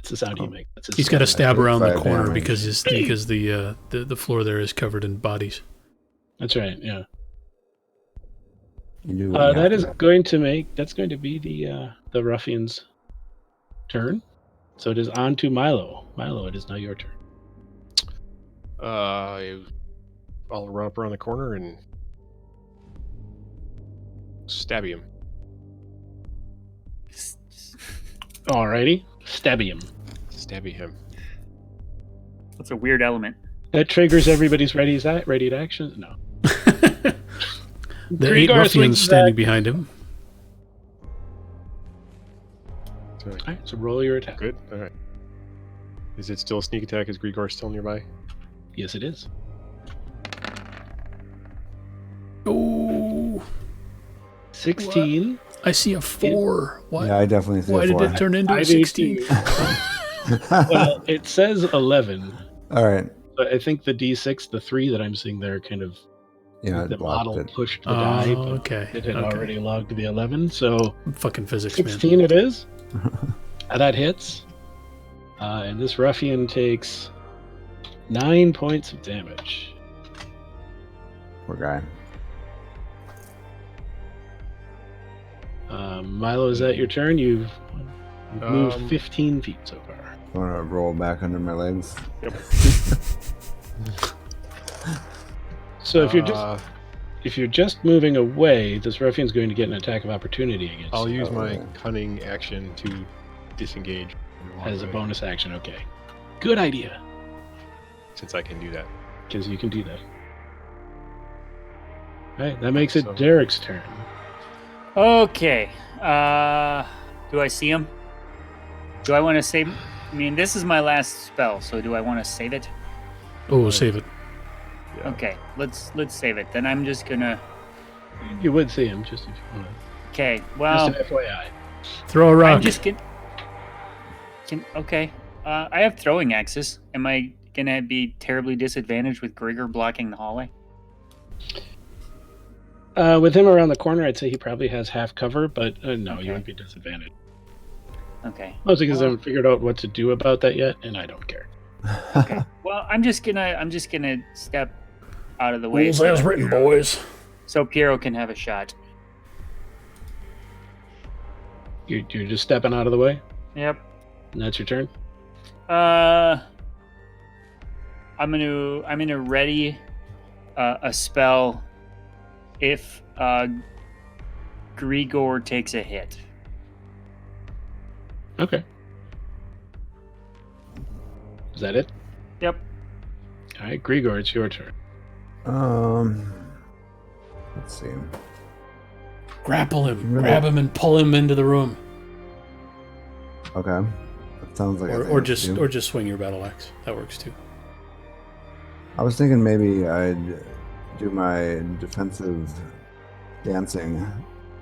the sound he makes. He's got to stab around the corner damage. because the floor there is covered in bodies. That's right. Yeah. You do what you that have is to. going to be the ruffian's turn. So it is on to Milo. Milo, it is now your turn. I'll run up around the corner and stab him. Alrighty, stabby him. Stabby him. That's a weird element. That triggers everybody's ready to action. No. The 8 ruffians standing behind him. Sorry. All right, so roll your attack. Good. All right. Is it still a sneak attack? Is Grigor still nearby? Yes, it is. Oh, 16. I see a 4. Why? Yeah, I definitely see Why a did 4. it turn into I a do 16? Well, it says 11. All right. But I think the D6, the 3 that I'm seeing there, kind of Yeah, the it blocked model it. pushed the die, but okay. it had Okay. already logged the 11. So Fucking physics, 16 man. it is. That hits. And this ruffian takes 9 points of damage. Poor guy. Milo, is that your turn? You've moved 15 feet so far. I want to roll back under my legs. Yep. So if you're just moving away, this ruffian's going to get an attack of opportunity against I'll you use my cunning action to disengage. and walk as a away, bonus action. Okay, good idea, since I can do that. because you can do that. All right, that makes it So- Derek's turn. Okay. Do I see him? Do I want to save? I mean, this is my last spell, so do I want to save it? Oh, save it. Yeah. Okay, let's save it. Then I'm just gonna. You would see him just if you want Okay, to. well, Just an FYI. Throw a rock. I'm just gonna. Okay. I have throwing axes. Am I gonna be terribly disadvantaged with Grigor blocking the hallway? With him around the corner, I'd say he probably has half cover, but no, Okay. you wouldn't be disadvantaged. Okay. Mostly because I haven't figured out what to do about that yet, and I don't care. Okay. Well, I'm just gonna step out of the way. Rules as written, boys. So Piero can have a shot. You're just stepping out of the way, Yep. and that's your turn. I'm gonna ready a spell if Grigor takes a hit. Okay. Is that it? Yep. All right, Grigor, it's your turn. Let's see. Grapple him. Really? Grab him and pull him into the room. Okay. That sounds like a thing Or to do. just swing your battle axe. That works too. I was thinking maybe I'd do my defensive dancing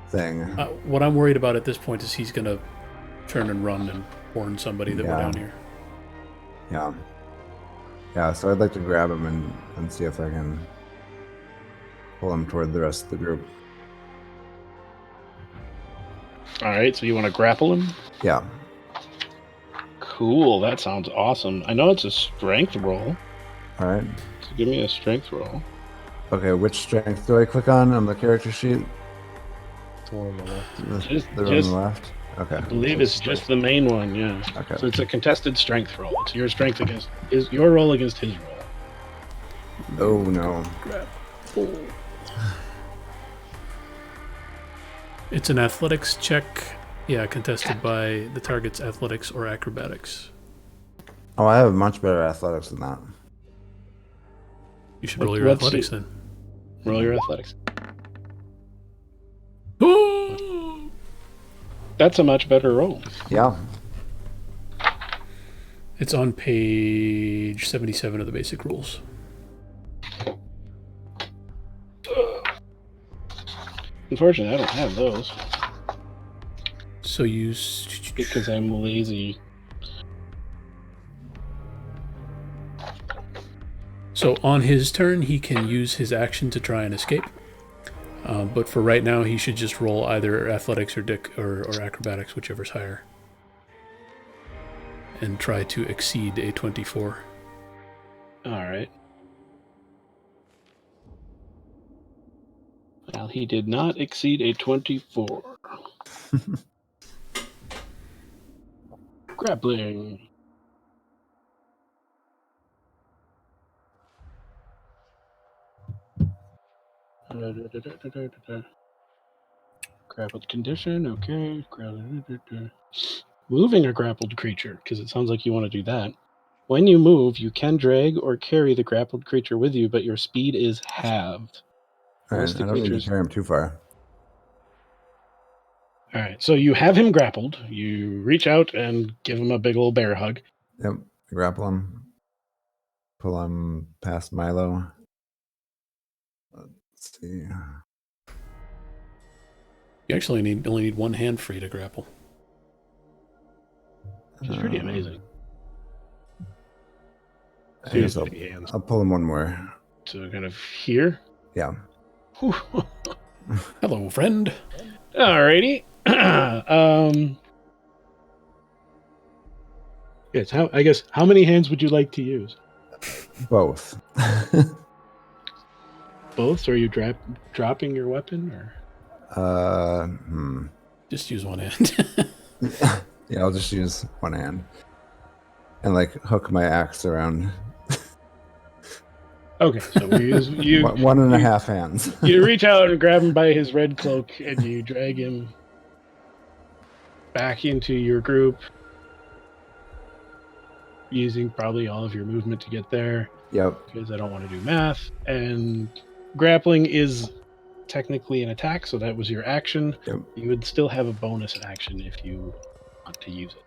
thing. What I'm worried about at this point is he's gonna turn and run and warn somebody that we're Yeah. down here. Yeah. Yeah, so I'd like to grab him and see if I can pull him toward the rest of the group. All right, so you want to grapple him? Yeah. Cool, that sounds awesome. I know it's a strength roll, All right. so give me a strength roll. Okay, which strength do I click on the character sheet? The one on the left. The one on the left? Okay. I believe it's just the main one, yeah. Okay. So it's a contested strength roll. It's your strength against your roll against his roll. Oh, no. Grapple. It's an athletics check. Yeah, contested by the target's athletics or acrobatics. Oh, I have much better athletics than that. You should roll your What's athletics it- then. Roll your athletics. That's a much better roll. Yeah. It's on page 77 of the basic rules. Unfortunately, I don't have those. So you... Because I'm lazy. So on his turn, he can use his action to try and escape. But for right now, he should just roll either athletics or acrobatics, whichever's higher. And try to exceed a 24. Alright. Well, he did not exceed a 24. Grappling. Grappled condition, okay. Moving a grappled creature, because it sounds like you want to do that. When you move, you can drag or carry the grappled creature with you, but your speed is halved. All right, I don't need to carry him too far. All right, so you have him grappled. You reach out and give him a big old bear hug. Yep, grapple him. Pull him past Milo. Let's see. You actually only need one hand free to grapple. Which is pretty amazing. I guess I'll pull him one more. So kind of here? Yeah. Hello, friend. Alrighty. Yes, how many hands would you like to use? Both. Both? So are you dropping your weapon, or? Just use one hand. Yeah, I'll just use one hand. And hook my axe around. Okay, so we use you. One and a half hands. You reach out and grab him by his red cloak, and you drag him back into your group, using probably all of your movement to get there. Yep. Because I don't want to do math. And grappling is technically an attack, so that was your action. Yep. You would still have a bonus action if you want to use it.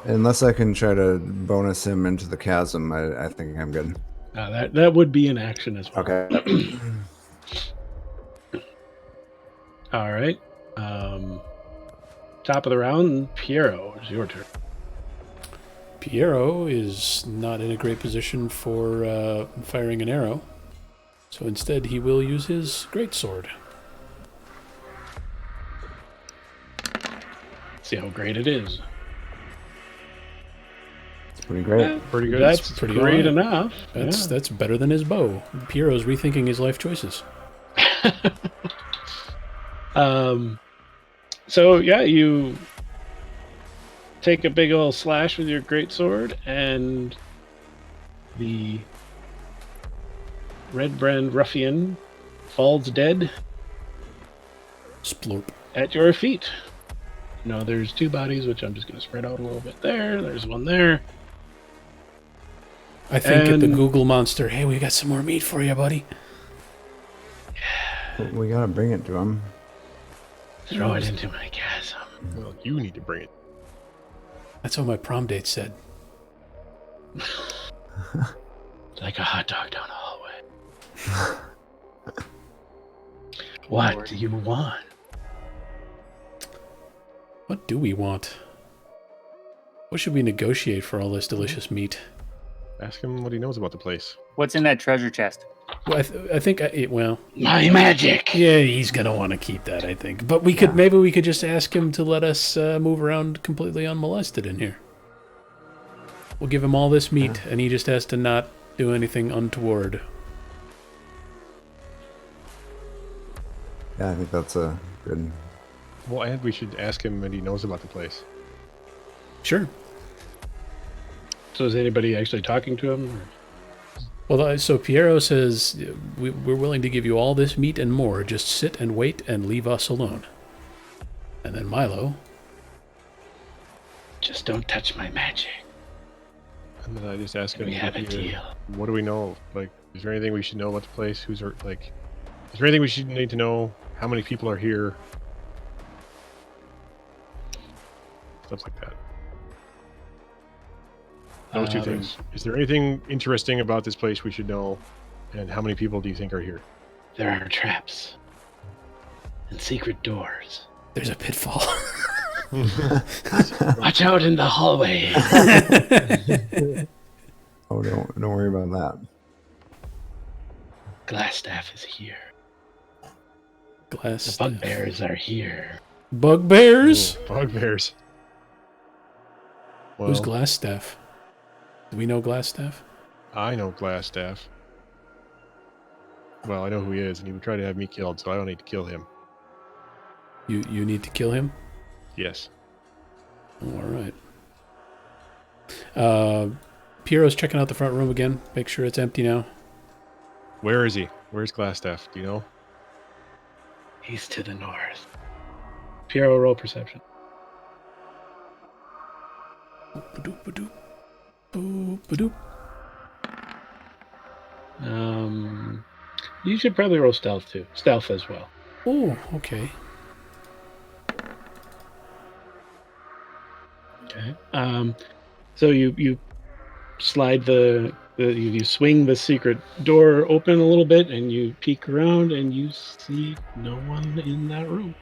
Unless I can try to bonus him into the chasm, I think I'm good. That would be an action as well. Okay. All right. Top of the round, Piero, it's your turn. Piero is not in a great position for firing an arrow, so instead he will use his greatsword. See how great it is. It's pretty great. Yeah, pretty good. That's It's pretty great all right. enough. That's better than his bow. Piero's rethinking his life choices. So yeah, you take a big old slash with your greatsword, and the red brand ruffian falls dead Splorp. at your feet. No, there's two bodies, which I'm just going to spread out a little bit there. There's one there. I think at the Google monster, hey, we got some more meat for you, buddy. We gotta bring it to him. Throw it into my chasm. Well, you need to bring it. That's what my prom date said. Like a hot dog down a hallway. What do you want? What do we want? What should we negotiate for all this delicious meat? Ask him what he knows about the place. What's in that treasure chest? Well, I think, My magic! yeah, he's gonna want to keep that, I think. But maybe we could just ask him to let us move around completely unmolested in here. We'll give him all this meat, and he just has to not do anything untoward. Yeah, I think that's a good... Well, and we should ask him what he knows about the place. Sure. So is anybody actually talking to him? Well, so Piero says, we're willing to give you all this meat and more. Just sit and wait and leave us alone. And then Milo. Just don't touch my magic. And then I just ask him, We have a deal. what do we know? Like, is there anything we should know about the place? Is there anything we should need to know? How many people are here? Stuff like that. Those two things. Is there anything interesting about this place we should know? And how many people do you think are here? There are traps and secret doors. There's a pitfall. Watch out in the hallway. Oh, don't worry about that. Glassstaff is here. Glass. The bugbears are here. Bugbears? Ooh, bugbears. Well, Who's Glassstaff? Do we know Glassstaff? I know Glassstaff. Well, I know who he is, and he would try to have me killed, so I don't need to kill him. You need to kill him? Yes. All right. Piero's checking out the front room again. Make sure it's empty now. Where is he? Where's Glassstaff? Do you know? He's to the north. Piero, roll perception. Ba-doop, ba-doop. Ba-doop. You should probably roll stealth too. Stealth as well. Oh, okay. Okay. So you slide you swing the secret door open a little bit, and you peek around, and you see no one in that room.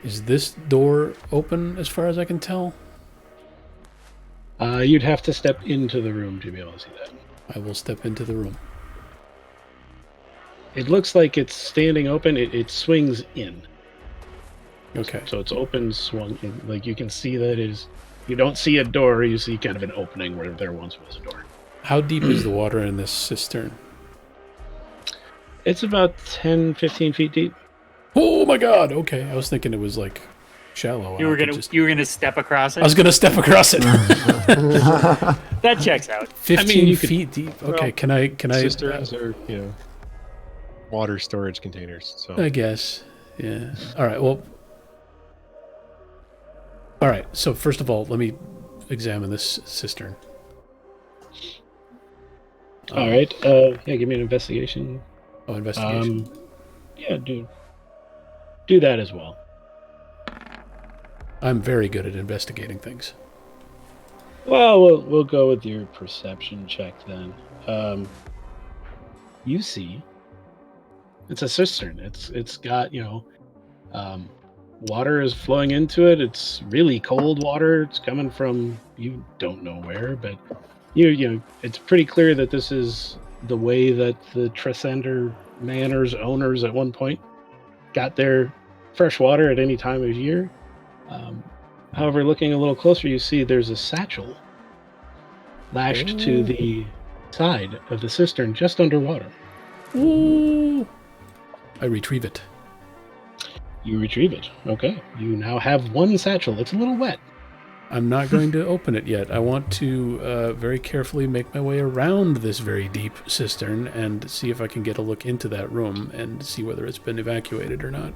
Is this door open as far as I can tell? You'd have to step into the room to be able to see that. I will step into the room. It looks like it's standing open. It swings in. Okay. So it's open, swung in. Like you can see that is. You don't see a door. You see kind of an opening where there once was a door. How deep is the water in this cistern? It's about 10, 15 feet deep. Oh my god! Okay, I was thinking it was like shallow. You were gonna step across it. I was gonna step across it. That checks out. 15 feet deep. Okay, can I? Cisterns are, water storage containers. So I guess. Yeah. All right. Well. All right. So first of all, let me examine this cistern. All right. Yeah. Give me an investigation. Oh, investigation. Yeah. Do that as well. I'm very good at investigating things. Well, we'll go with your perception check then. You see, it's a cistern. It's got water is flowing into it. It's really cold water. It's coming from you don't know where, but it's pretty clear that this is the way that the Tresender Manor's owners at one point got their fresh water at any time of year. However, looking a little closer, you see there's a satchel lashed to the side of the cistern just underwater. Ooh. I retrieve it. You retrieve it. Okay. You now have one satchel. It's a little wet. I'm not going to open it yet. I want to very carefully make my way around this very deep cistern and see if I can get a look into that room and see whether it's been evacuated or not.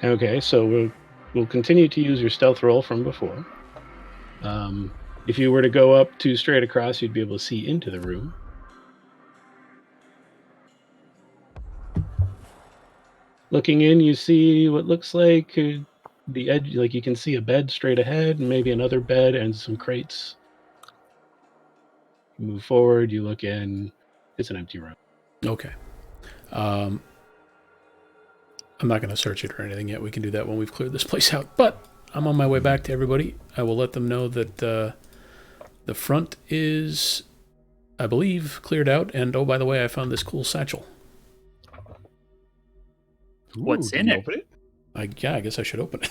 Okay, so we'll continue to use your stealth roll from before. If you were to go up two straight across, you'd be able to see into the room. Looking in, you see what looks like the edge, like you can see a bed straight ahead, and maybe another bed and some crates. You move forward, you look in, it's an empty room. Okay. I'm not going to search it or anything yet. We can do that when we've cleared this place out. But I'm on my way back to everybody. I will let them know that the front is, I believe, cleared out. And oh, by the way, I found this cool satchel. What's in it? Open it? I guess I should open it.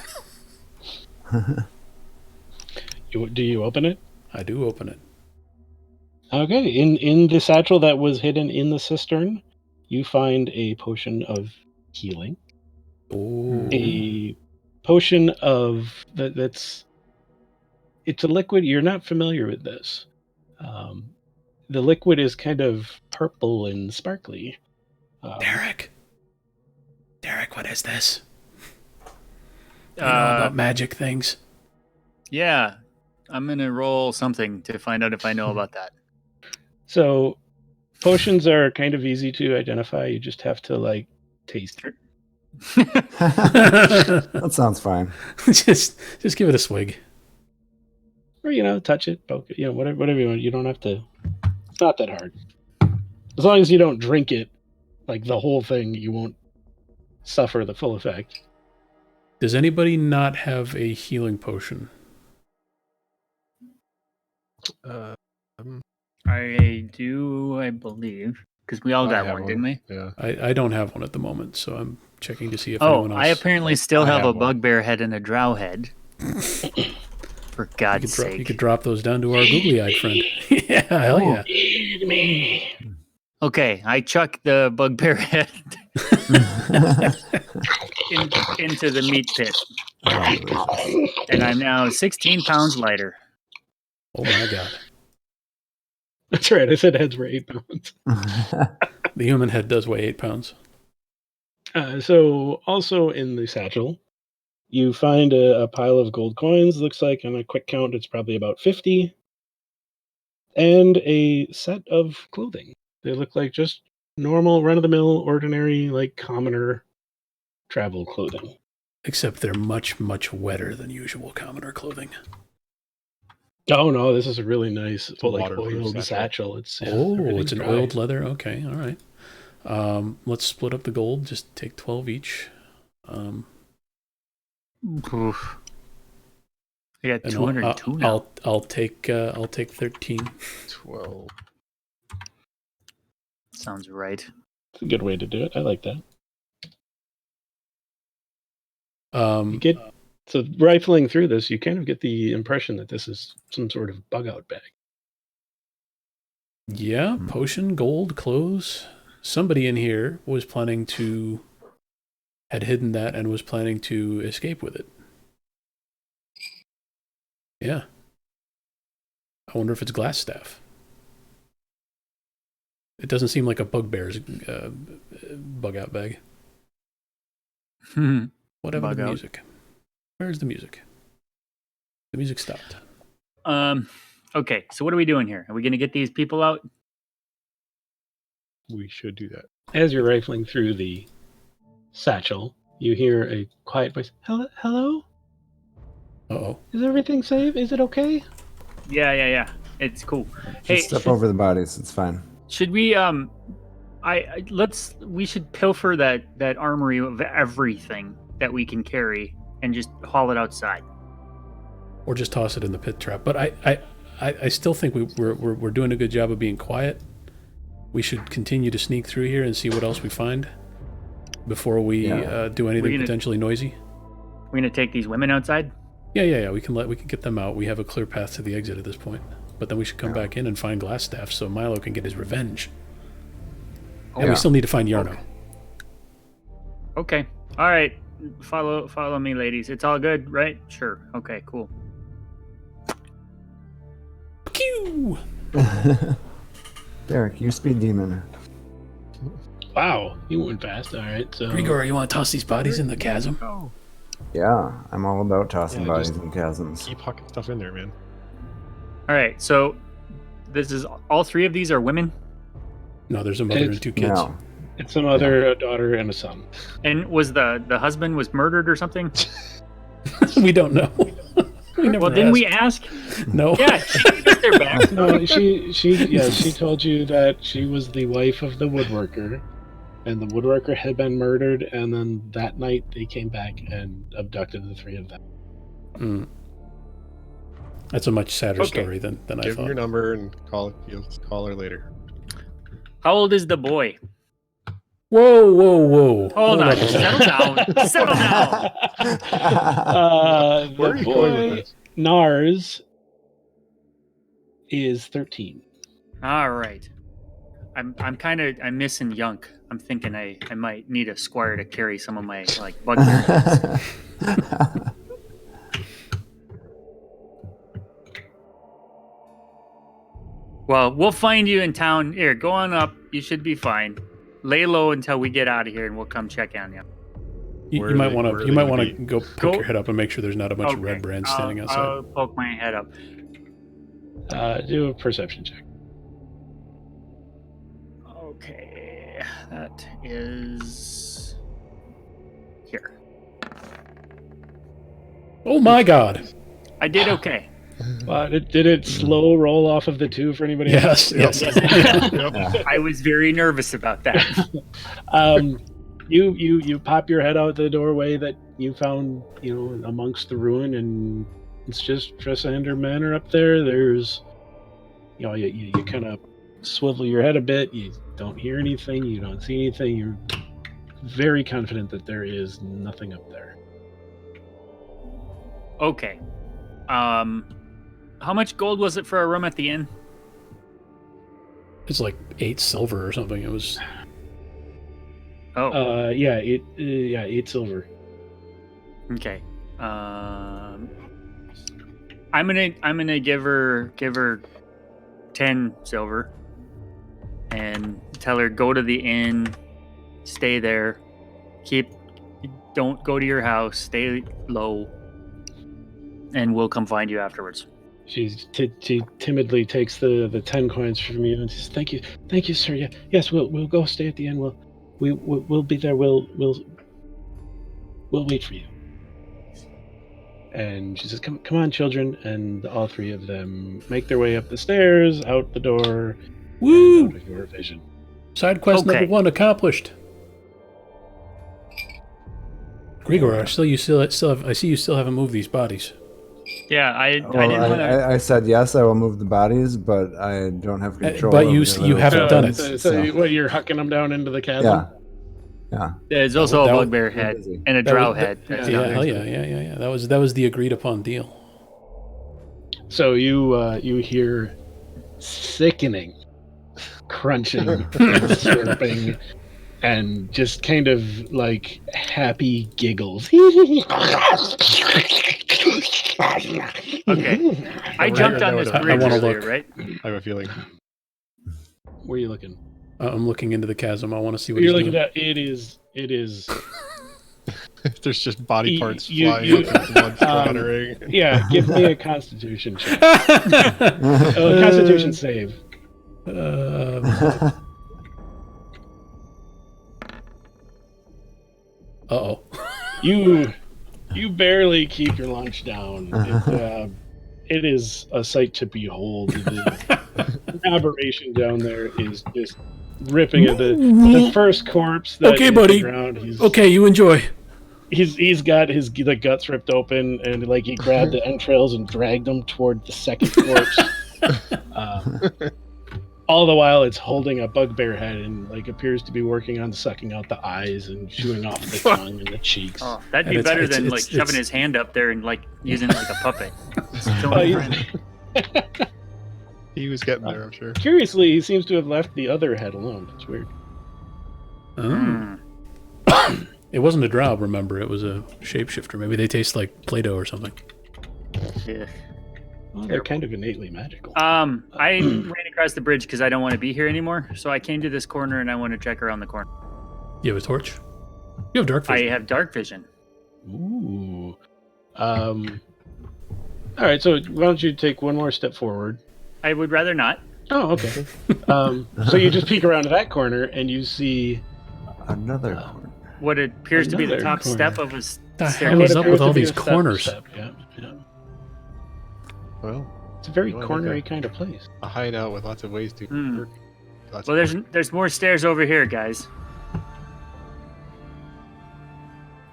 Do you open it? I do open it. Okay. In the satchel that was hidden in the cistern, you find a potion of healing. Oh. A potion of it's a liquid. You're not familiar with this. The liquid is kind of purple and sparkly. Derek, what is this? You know about magic things? Yeah, I'm gonna roll something to find out if I know about that. So, Potions are kind of easy to identify. You just have to like taste it. That sounds fine. just give it a swig. Or touch it, poke it, whatever you want. You don't have to. It's not that hard. As long as you don't drink it, like the whole thing, you won't suffer the full effect. Does anybody not have a healing potion? I do, I believe, because we all got one, didn't we? Yeah. I don't have one at the moment, so I'm checking to see if anyone else. I apparently still have a one. bugbear head and a drow head. For God's sake. You could drop those down to our googly-eyed friend. Yeah, hell yeah. Okay, I chuck the bugbear head into the meat pit. And I'm now 16 pounds lighter. Oh my God. That's right. I said heads were 8 pounds. The human head does weigh 8 pounds. So also in the satchel, you find a pile of gold coins. Looks like on a quick count, it's probably about 50. And a set of clothing. They look like just normal, run-of-the-mill, ordinary, like commoner travel clothing. Except they're much, much wetter than usual commoner clothing. Oh no, this is a really nice, waterproof oiled satchel. It's an dry. oiled leather. Okay, all right. Let's split up the gold. Just take 12 each. Oof. I got 202 now. I'll take 13. 12. Sounds right. It's a good way to do it. I like that. So rifling through this, you kind of get the impression that this is some sort of bug-out bag. Yeah, potion, gold, clothes. Somebody in here had hidden that and was planning to escape with it. Yeah. I wonder if it's Glassstaff. It doesn't seem like a bugbear's bug-out bag. Whatever Bug the out. music. Where's the music? The music stopped. Okay, so what are we doing here? Are we going to get these people out? We should do that. As you're rifling through the satchel, you hear a quiet voice. Hello? Uh-oh. Is everything safe? Is it okay? Yeah. It's cool. Just step over the bodies. It's fine. Should we we should pilfer that armory of everything that we can carry and just haul it outside. Or just toss it in the pit trap. But I still think we're doing a good job of being quiet. We should continue to sneak through here and see what else we find before we do anything potentially noisy. We're gonna take these women outside? Yeah. We can get them out. We have a clear path to the exit at this point. But then we should come back in and find Glassstaff so Milo can get his revenge. And we still need to find Yarno. Okay. All right. Follow me, ladies. It's all good, right? Sure. Okay, cool. Pew! Derek, you speed demon. Wow, you went fast. All right, so Grigor, you want to toss these bodies in the chasm? Oh. Yeah, I'm all about tossing bodies just in chasms. Keep hucking stuff in there, man. All right, so this is all three of these are women? No, there's a mother and two kids. No. it's a mother, a daughter, and a son. And was the husband was murdered or something? We don't know. Well, didn't we ask? No. Yeah, she can get their back. No, she told you that she was the wife of the woodworker, and the woodworker had been murdered, and then that night they came back and abducted the three of them. Mm. That's a much sadder story than I Give thought. him your number and you'll call her later. How old is the boy? Whoa. Hold on. Settle down. Settle down. Where are The you going with boy, this? Nars, is 13. All right. I'm missing Yunk. I'm thinking I might need a squire to carry some of my bugbear. Well, we'll find you in town. Here, go on up. You should be fine. Lay low until we get out of here, and we'll come check on you. You might want to go poke your head up and make sure there's not a bunch of Okay. red brands standing outside. I'll poke my head up. Do a perception check. Okay, that is here. Oh my God! I did okay. Did it slow roll off of the 2 for anybody else? Yes. I was very nervous about that. You pop your head out the doorway that you found, amongst the ruin, and it's just Tressander Manor up there. There's, you kind of swivel your head a bit. You don't hear anything. You don't see anything. You're very confident that there is nothing up there. Okay. How much gold was it for a room at the inn? It's like 8 silver or something. It was. Oh. 8 silver. Okay. I'm gonna give her 10 silver and tell her go to the inn, stay there, don't go to your house, stay low, and we'll come find you afterwards. She timidly takes the 10 coins from you and says, "Thank you, sir. Yes, we'll go stay at the inn. We'll be there. We'll wait for you." And she says, "Come on, children!" And all 3 of them make their way up the stairs, out the door, Woo! and out of your vision. Side quest number 1 accomplished. Grigor, I see you still haven't moved these bodies. Yeah, I didn't want to. I said yes, I will move the bodies, but I don't have control. But you haven't done it. So you're hucking them down into the chasm? Yeah. There's also a bugbear head and a drow head. Yeah. That was the agreed upon deal. So you hear sickening crunching, and slurping, and just kind of like happy giggles. Okay. I jumped on this bridge earlier, right? I have a feeling. Where are you looking? I'm looking into the chasm. I want to see what you're he's looking doing. at. It is. There's just body parts flying, blood splattering. Yeah, give me a Constitution check. Constitution save. Uh-oh. You barely keep your lunch down. It is a sight to behold. The aberration down there is just ripping at the first corpse. That Okay, buddy. Okay, you enjoy. He's got the guts ripped open, and like he grabbed the entrails and dragged them toward the second corpse. All the while, it's holding a bugbear head and like appears to be working on sucking out the eyes and chewing off the tongue and the cheeks. Oh, that'd be better than like shoving his hand up there and like using it like a puppet. He was getting there, I'm sure. Curiously, he seems to have left the other head alone. It's weird. It wasn't a drow, remember? It was a shapeshifter. Maybe they taste like Play-Doh or something. Yeah. Well, they're kind of innately magical. I ran across the bridge because I don't want to be here anymore. So I came to this corner and I want to check around the corner. You have a torch? You have dark vision. I have dark vision. Ooh. All right, so why don't you take one more step forward? I would rather not. Oh, okay. So you just peek around to that corner and you see another corner. What appears to be the top step of a staircase. The hell is up with all these corners? Yeah. Well, it's a very cornery kind of place. A hideout with lots of ways to. Well, there's more stairs over here, guys.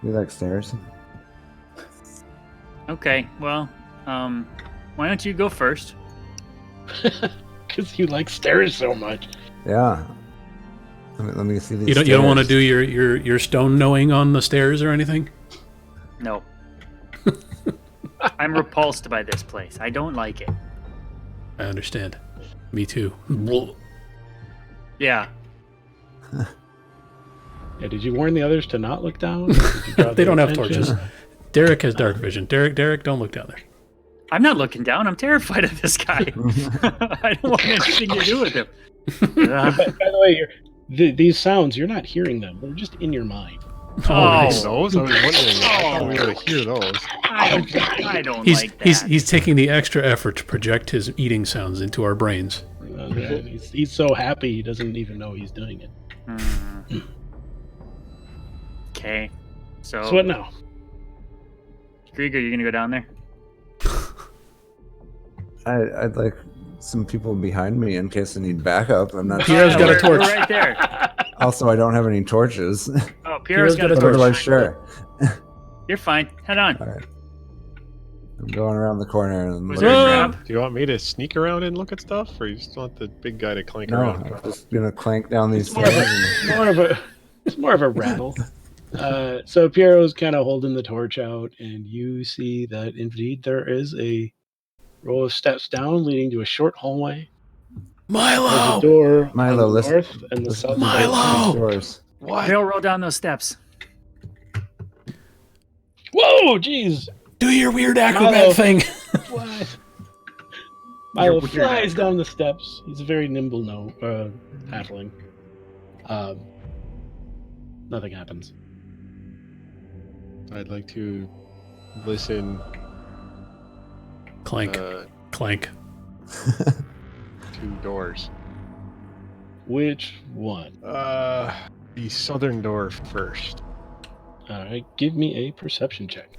You like stairs? Okay. Well, why don't you go first? Because you like stairs so much. Yeah. Let me see these. You don't want to do your stone knowing on the stairs or anything? No. I'm repulsed by this place. I don't like it. I understand. Me too. Yeah. Yeah. Did you warn the others to not look down? They don't have torches. Derek has dark vision. Derek, don't look down there. I'm not looking down. I'm terrified of this guy. I don't want anything to do with him. By the way, these sounds, you're not hearing them. They're just in your mind. Nice. Those? I was wondering. I thought we were to hear those. I don't like that. He's taking the extra effort to project his eating sounds into our brains. He's so happy he doesn't even know he's doing it. Okay. So what now? Greg, are you gonna go down there? I'd like some people behind me in case I need backup. I'm not Piero's sure. got a torch. We're right there. Also, I don't have any torches. Oh, Piero's got a But torch. otherwise, sure. You're fine. Head on. All right. I'm going around the corner. And Was there a trap? Do you want me to sneak around and look at stuff, or you just want the big guy to clank No, around? I'm just gonna clank down these More of stairs. it's more of a rattle. So Piero's kind of holding the torch out, and you see that indeed there is a row of steps down leading to a short hallway. There's a Milo! door Milo, on the listen- north and the south. Milo! Doors. What? They'll roll down those steps. Whoa, jeez! Do your weird acrobat Milo. thing. What? Milo You're weird, flies down the steps. He's a very nimble halfling. Nothing happens. I'd like to listen. Clank. Clank. Two doors. Which one? The southern door first. All right, give me a perception check.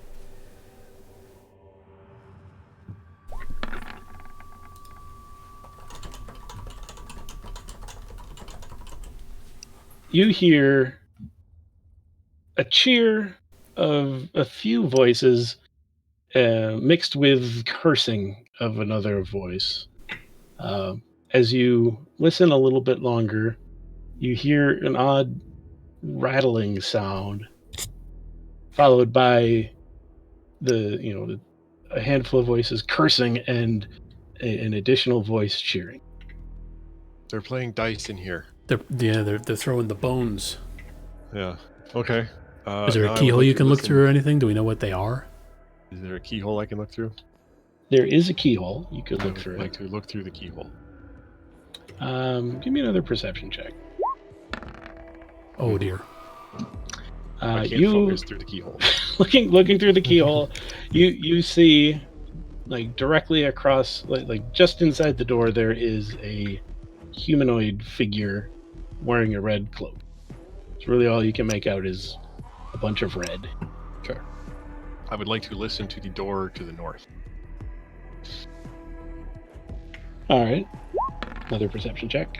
You hear a cheer of a few voices mixed with cursing of another voice. As you listen a little bit longer, you hear an odd rattling sound, followed by a handful of voices cursing and an additional voice cheering. They're playing dice in here. They're throwing the bones. Yeah. Okay. Is there now a I keyhole would you like to can look listen. through or anything? Do we know what they are? Is there a keyhole I can look through? There is a keyhole. You could I look would through like to look through the keyhole. it. Give me another perception check. Oh dear. I can't You focus through the keyhole. looking through the keyhole, you see, like directly across, like just inside the door, there is a humanoid figure wearing a red cloak. It's really all you can make out is a bunch of red. Sure. I would like to listen to the door to the north. All right, another perception check.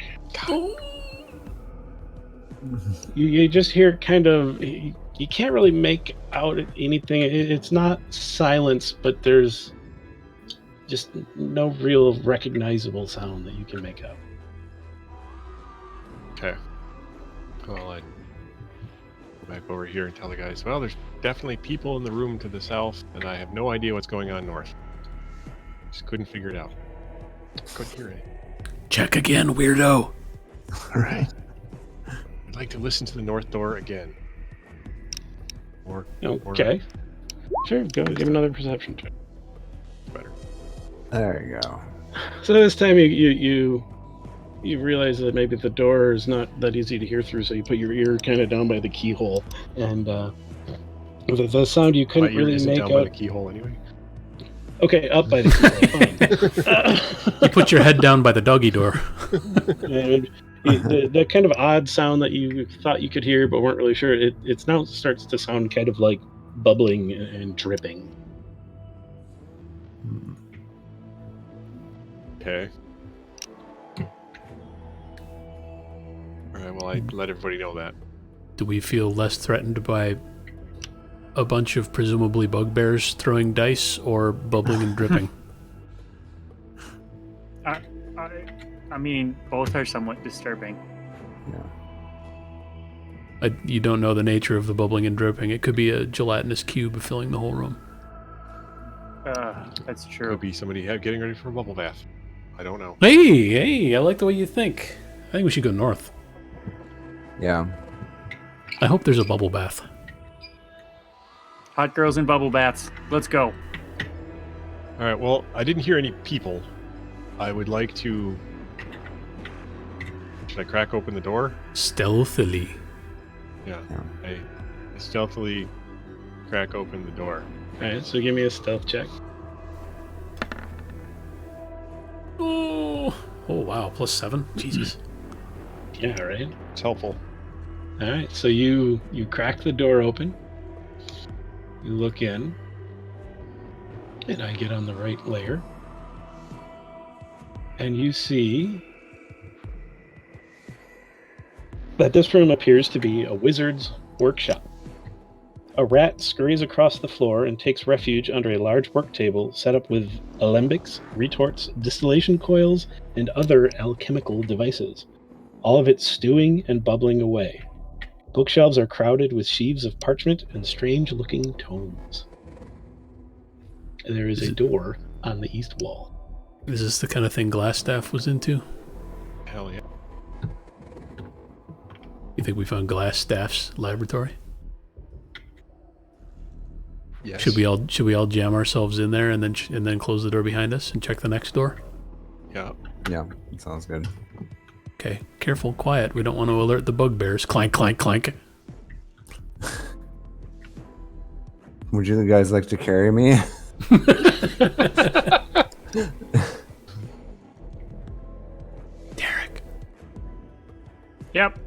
You just hear kind of, you can't really make out anything. It's not silence, but there's just no real recognizable sound that you can make out. Okay. Well, I'd go back over here and tell the guys, well, there's definitely people in the room to the south, and I have no idea what's going on north. Just couldn't figure it out. Couldn't hear it. Check again, weirdo. All right. I'd like to listen to the north door again. Or Okay. Sure, go give me another perception check. better. There you go. So this time you realize that maybe the door is not that easy to hear through, so you put your ear kind of down by the keyhole, and the sound you My couldn't ear really isn't make down by the out. keyhole anyway. Okay, up by the keyhole. You put your head down by the doggy door. And the kind of odd sound that you thought you could hear but weren't really sure, it now starts to sound kind of like bubbling and dripping. Okay. Alright, well, I let everybody know that. Do we feel less threatened by a bunch of presumably bugbears throwing dice or bubbling and dripping? I mean, both are somewhat disturbing. Yeah. You don't know the nature of the bubbling and dripping. It could be a gelatinous cube filling the whole room. That's true. Could be somebody getting ready for a bubble bath. I don't know. Hey, I like the way you think. I think we should go north. Yeah. I hope there's a bubble bath. Hot girls and bubble baths. Let's go. Alright, well, I didn't hear any people. I would like to... Should I crack open the door? Stealthily. Yeah. Yeah. I stealthily crack open the door. Alright, so give me a stealth check. Oh, Oh, wow. +7? Jesus. Yeah, right? It's helpful. All right, so you crack the door open. You look in. And I get on the right layer. And you see that this room appears to be a wizard's workshop. A rat scurries across the floor and takes refuge under a large work table set up with alembics, retorts, distillation coils, and other alchemical devices. All of it stewing and bubbling away. Bookshelves are crowded with sheaves of parchment and strange-looking tomes. There is a door on the east wall. Is this the kind of thing Glassstaff was into? Hell yeah. You think we found Glassstaff's laboratory? Yes. Should we all jam ourselves in there and then close the door behind us and check the next door? Yeah. Yeah, that sounds good. Okay, careful, quiet. We don't want to alert the bugbears. Clank, clank, clank. Would you guys like to carry me? Derek. Yep.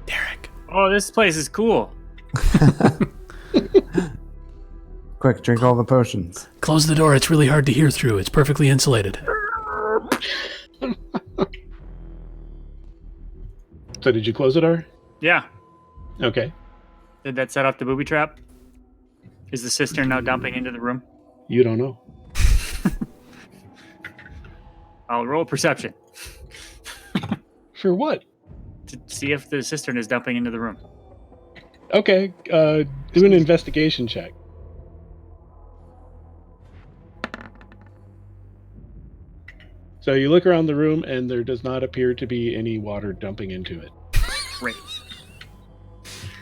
Derek. Oh, this place is cool. Quick, drink all the potions. Close the door. It's really hard to hear through. It's perfectly insulated. So did you close the door? Yeah. Okay. Did that set off the booby trap? Is the cistern now dumping into the room? You don't know. I'll roll perception For what? to see if the cistern is dumping into the room. Okay, do an investigation check. So you look around the room, and there does not appear to be any water dumping into it. Great.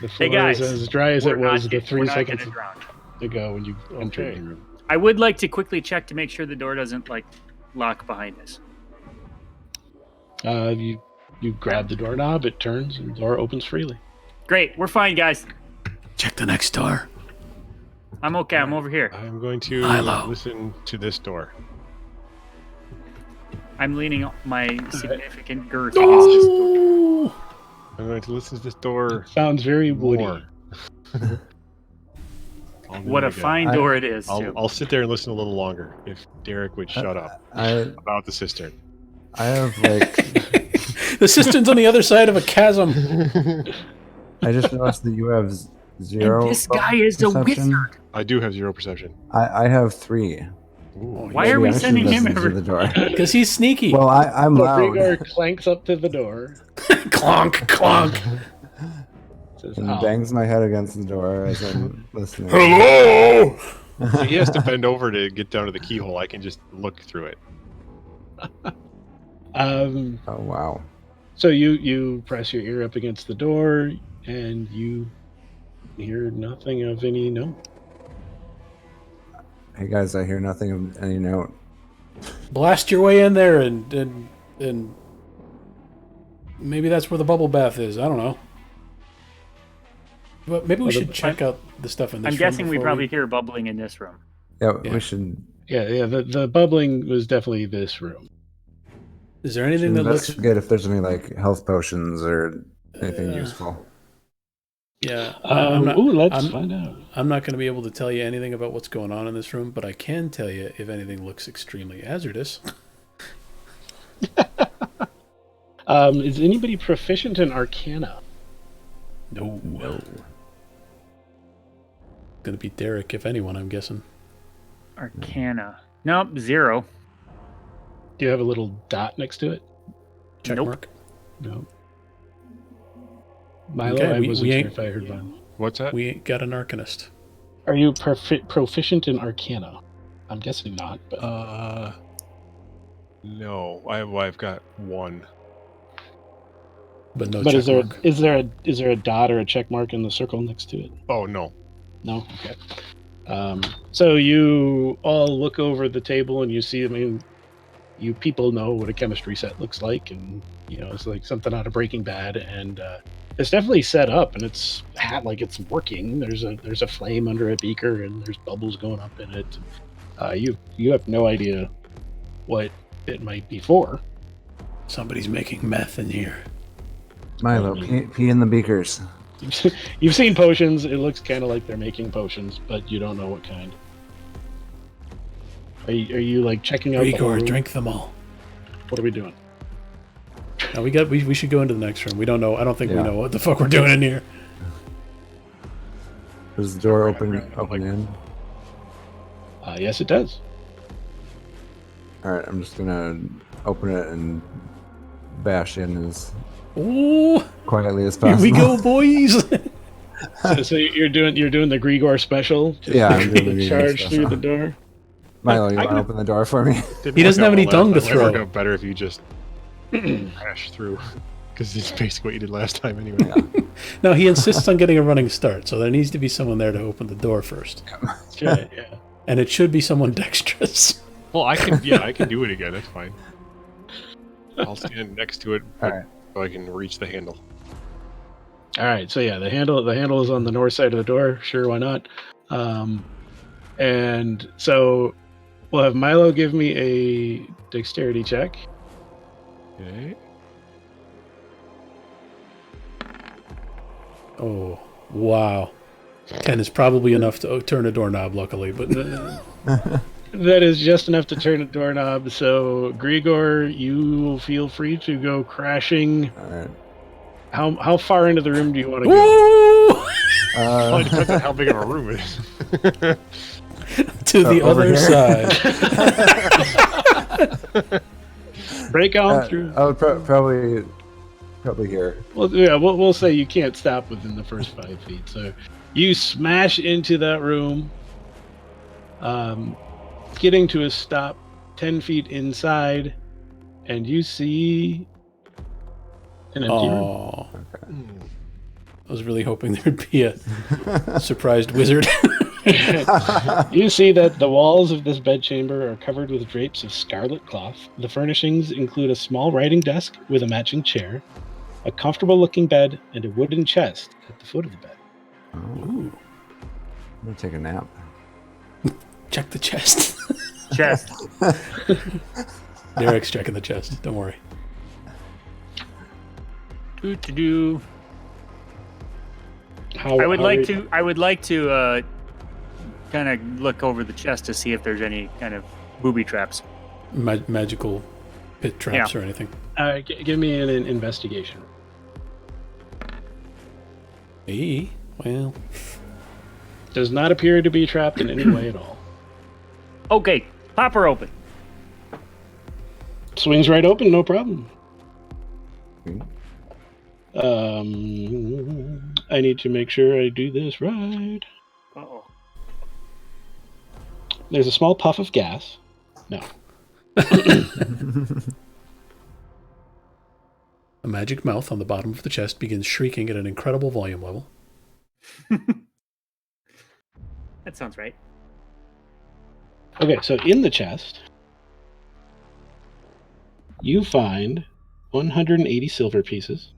The floor guys, is as dry as it was the 3 seconds gonna drown. ago when you entered Okay. the room. I would like to quickly check to make sure the door doesn't lock behind us. You grab the doorknob, it turns, and the door opens freely. Great, we're fine, guys. Check the next door. I'm okay. I'm over here. I'm going to Milo. listen to this door. I'm leaning my significant girth against this door. I'm going to listen to this door Sounds very woody. more. I'll do What it a again. fine door it is, too. I'll sit there and listen a little longer if Derek would shut up I about the cistern. have like The cistern's on the other side of a chasm. I just noticed that you have zero. And this guy is a perception. wizard. I do have 0 perception. I have 3. Ooh. Why are we Maybe I should sending him listen to every... the door? Because he's sneaky. Well, I'm So loud. Grigor clanks up to the door. Clonk, clonk. Says, And "Oh." bangs my head against the door as I'm listening. Hello! He has to bend over to get down to the keyhole. I can just look through it. Oh wow! So you press your ear up against the door, and you hear nothing of any note. Hey guys, I hear nothing of any note. Blast your way in there and maybe that's where the bubble bath is. I don't know. But maybe we should check out the stuff in this I'm room guessing we before probably hear bubbling in this room. Yeah, Yeah. we should Yeah. The bubbling was definitely this room. Is there anything that looks... investigate if there's any like health potions or anything useful. Yeah. Let's find out. I'm not going to be able to tell you anything about what's going on in this room, but I can tell you if anything looks extremely hazardous. Is anybody proficient in Arcana? No. Going to be Derek, if anyone, I'm guessing. Arcana. Nope, 0. Do you have a little dot next to it? Check Nope. mark. No. Milo, Okay, I we wasn't sure ain't- if I heard one. What's that? We ain't got an arcanist. Are you proficient in Arcana? I'm guessing not. But No. I've got 1. But no but check is there mark. is there a dot or a check mark in the circle next to it? Oh, no. No. Okay. So you all look over the table and you see. I mean, you people know what a chemistry set looks like, and it's like something out of Breaking Bad, and it's definitely set up, and it's like it's working. There's a flame under a beaker, and there's bubbles going up in it. You have no idea what it might be for. Somebody's making meth in here. Milo, pee in the beakers. You've seen potions. It looks kind of like they're making potions, but you don't know what kind. Are you like checking out the whole Igor, room? drink them all. What are we doing? No, we should go into the next room. We don't know. I don't think we know what the fuck we're doing in here. Does the door open in? Yes, it does. All right, I'm just gonna open it and bash in as quietly as possible. Here we go, boys. So you're doing the Grigor special? I'm doing the charge special. through the door. Milo, you want to open the door for me? He doesn't have any dung to That might work throw. out better if you just crash through, because it's basically what you did last time anyway. No, he insists on getting a running start, so there needs to be someone there to open the door first. That's right, yeah. And it should be someone dexterous. Well, I can do it again. That's fine. I'll stand next to it, Alright. so I can reach the handle. All right, so yeah, the handle is on the north side of the door. Sure, why not? And so we'll have Milo give me a dexterity check. Okay. Oh, wow. 10 is probably enough to turn a doorknob, luckily, but That is just enough to turn a doorknob. So Grigor, you feel free to go crashing. All right. How far into the room do you want to go? Woo! Well, it depends on how big of a room it is. To the over other here? side. Break on through. I would probably here. Well, yeah, we'll say you can't stop within the first 5 feet. So you smash into that room, getting to a stop 10 feet inside, and you see an empty room. Oh, I was really hoping there'd be a surprised wizard. You see that the walls of this bedchamber are covered with drapes of scarlet cloth. The furnishings include a small writing desk with a matching chair, a comfortable-looking bed, and a wooden chest at the foot of the bed. I'm gonna take a nap. Check the chest. Chest. Derek's checking the chest. Don't worry. Do. How I would like are- to kind of look over the chest to see if there's any kind of booby traps. Magical pit traps Yeah. or anything. Give me an investigation. Hey, well, Does not appear to be trapped in any way at all. Okay, pop her open. Swings right open, no problem. Hmm. I need to make sure I do this right. Uh-oh. There's a small puff of gas. No. a magic mouth on the bottom of the chest begins shrieking at an incredible volume level. That sounds right. Okay, so in the chest, you find 180 silver pieces,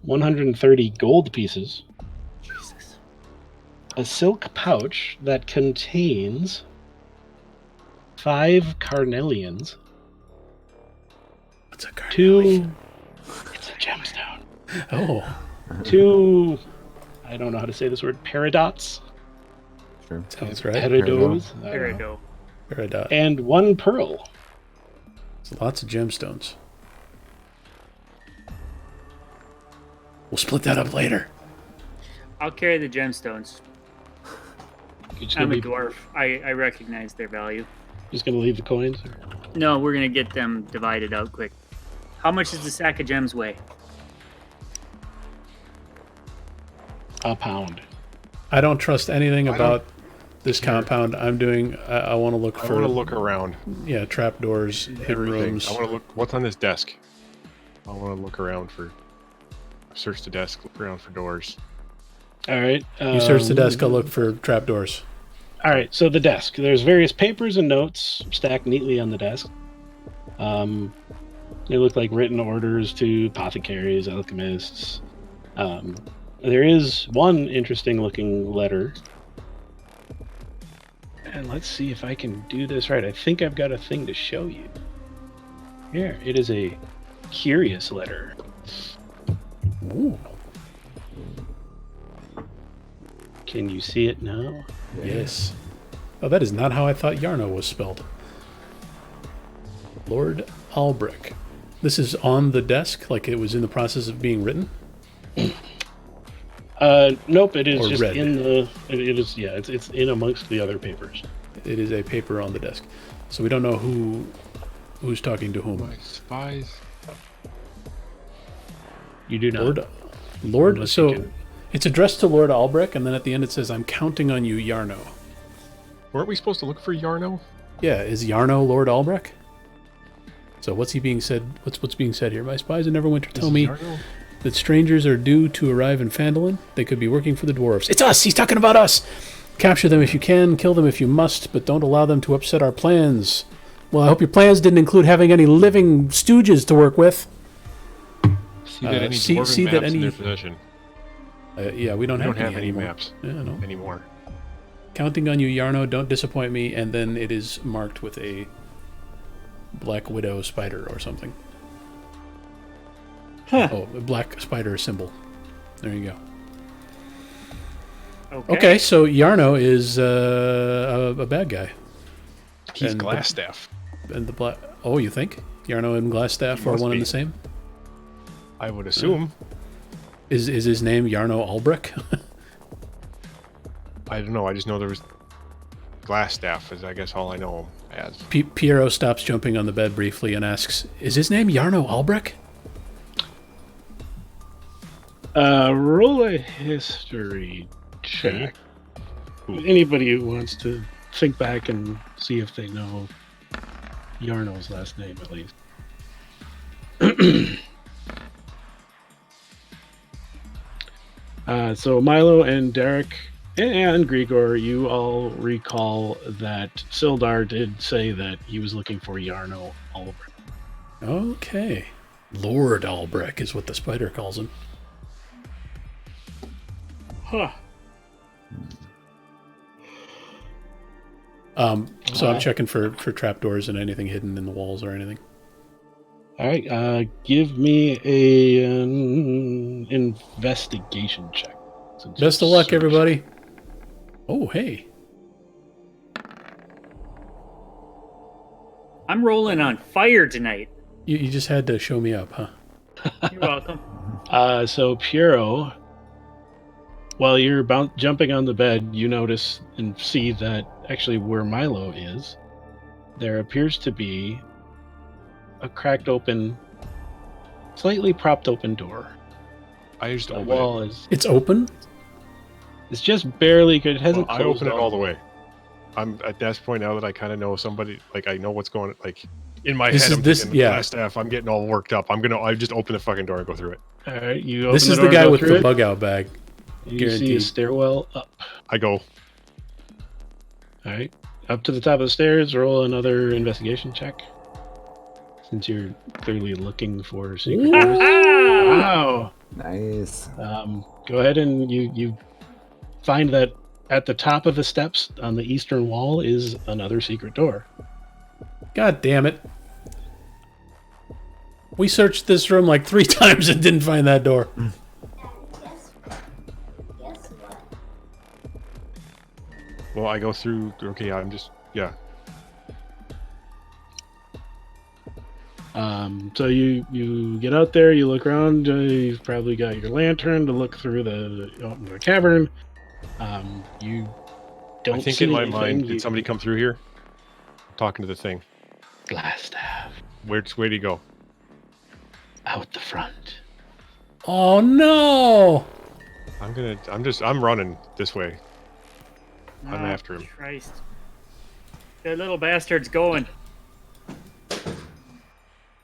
130 gold pieces, Jesus. a silk pouch that contains 5 carnelians, What's a carnelian? 2... It's a gemstone. Oh, 2... I don't know how to say this word. Peridots. Sure. sounds right. Peridos. I don't know. Peridot. Peridot. And 1 pearl. There's lots of gemstones. We'll split that up later. I'll carry the gemstones. You're just I'm gonna, a dwarf. I recognize their value. just gonna leave the coins? No, we're gonna get them divided out quick. How much does the sack of gems weigh? A pound. I don't trust anything I about this compound. I'm doing. I want to look I for. want to look around. Yeah, trapdoors, hidden Everything. rooms. I want to look. What's on this desk? I want to look around for. Search the desk. Look around for doors. All right. You search the desk. I'll look for trapdoors. All right. So the desk. There's various papers and notes stacked neatly on the desk. They look like written orders to apothecaries, alchemists. There is one interesting-looking letter And let's see if I can do this right. I think I've got a thing to show you. Here, it is a curious letter. Ooh. Can you see it now? Yes. Oh, that is not how I thought Yarno was spelled. Lord Albrecht. This is on the desk, like it was in the process of being written? Nope, it is Or just read. in the... It is, yeah, it's in amongst the other papers. It is a paper on the desk. So we don't know who's talking to whom. My spies. You do not. Lord, Unless so you can- it's addressed to Lord Albrecht, and then at the end it says, I'm counting on you, Yarno. Weren't we supposed to look for Yarno? Yeah, is Yarno Lord Albrecht? So what's he being said? What's being said here? My spies in Neverwinter tell me Yarno? that strangers are due to arrive in Phandalin. They could be working for the dwarves. It's us! He's talking about us! Capture them if you can, kill them if you must, but don't allow them to upset our plans. Well, I hope your plans didn't include having any living stooges to work with. See that any see dwarven that maps in any- their possession. Yeah, we don't We don't have any any anymore. maps Yeah, no. anymore. Counting on you, Yarno. Don't disappoint me. And then it is marked with a black widow spider or something. Huh. Oh, a black spider symbol. There you go. Okay. So Yarno is a bad guy. He's And Glassstaff. And the black. Oh, you think Yarno and Glassstaff He are must one and be. the same? I would assume. Is his name Yarno Albrecht? I don't know. I just know there was Glassstaff is I guess all I know him as. Piero stops jumping on the bed briefly and asks, "Is his name Yarno Albrecht?" Roll a history check. Anybody who wants to think back and see if they know Yarno's last name, at least. So Milo and Derek and Grigor, you all recall that Sildar did say that he was looking for Yarno Albrecht. Okay, Lord Albrecht is what the spider calls him. Huh. So I'm checking for trapdoors and anything hidden in the walls or anything. All right, give me a investigation check. Since Best you of luck, searched. everybody. Oh, hey. I'm rolling on fire tonight. You just had to show me up, huh? You're welcome. So Piero, while you're jumping on the bed, you notice and see that actually where Milo is, there appears to be a cracked open, slightly propped open door. I just The open wall it. is It's open? it's just barely good. It hasn't Well, I closed open it up. all the way. I'm at that point now that I kind of know somebody. Like I know what's going. Like in my This head, is- I'm this- thinking yeah. Glassstaff. I'm getting all worked up. I just open the fucking door and go through it. All right, you open This is door the guy and go with through the it. bug out bag. You see a guaranteed. stairwell up. I go. All right, up to the top of the stairs. Roll another investigation check. Since you're clearly looking for secret doors. Wow. Nice. Go ahead and you find that at the top of the steps on the eastern wall is another secret door. God damn it. We searched this room like 3 times and didn't find that door. Well, I go through. Okay, I'm just. Yeah. So you get out there, you look around. You've probably got your lantern to look through the cavern. You don't. I think see in my anything. mind, did somebody come through here? Talking to the thing. Glassstaff Where'd he go? out the front. Oh no! I'm running this way. I'm Oh, after him. Christ. That little bastard's going.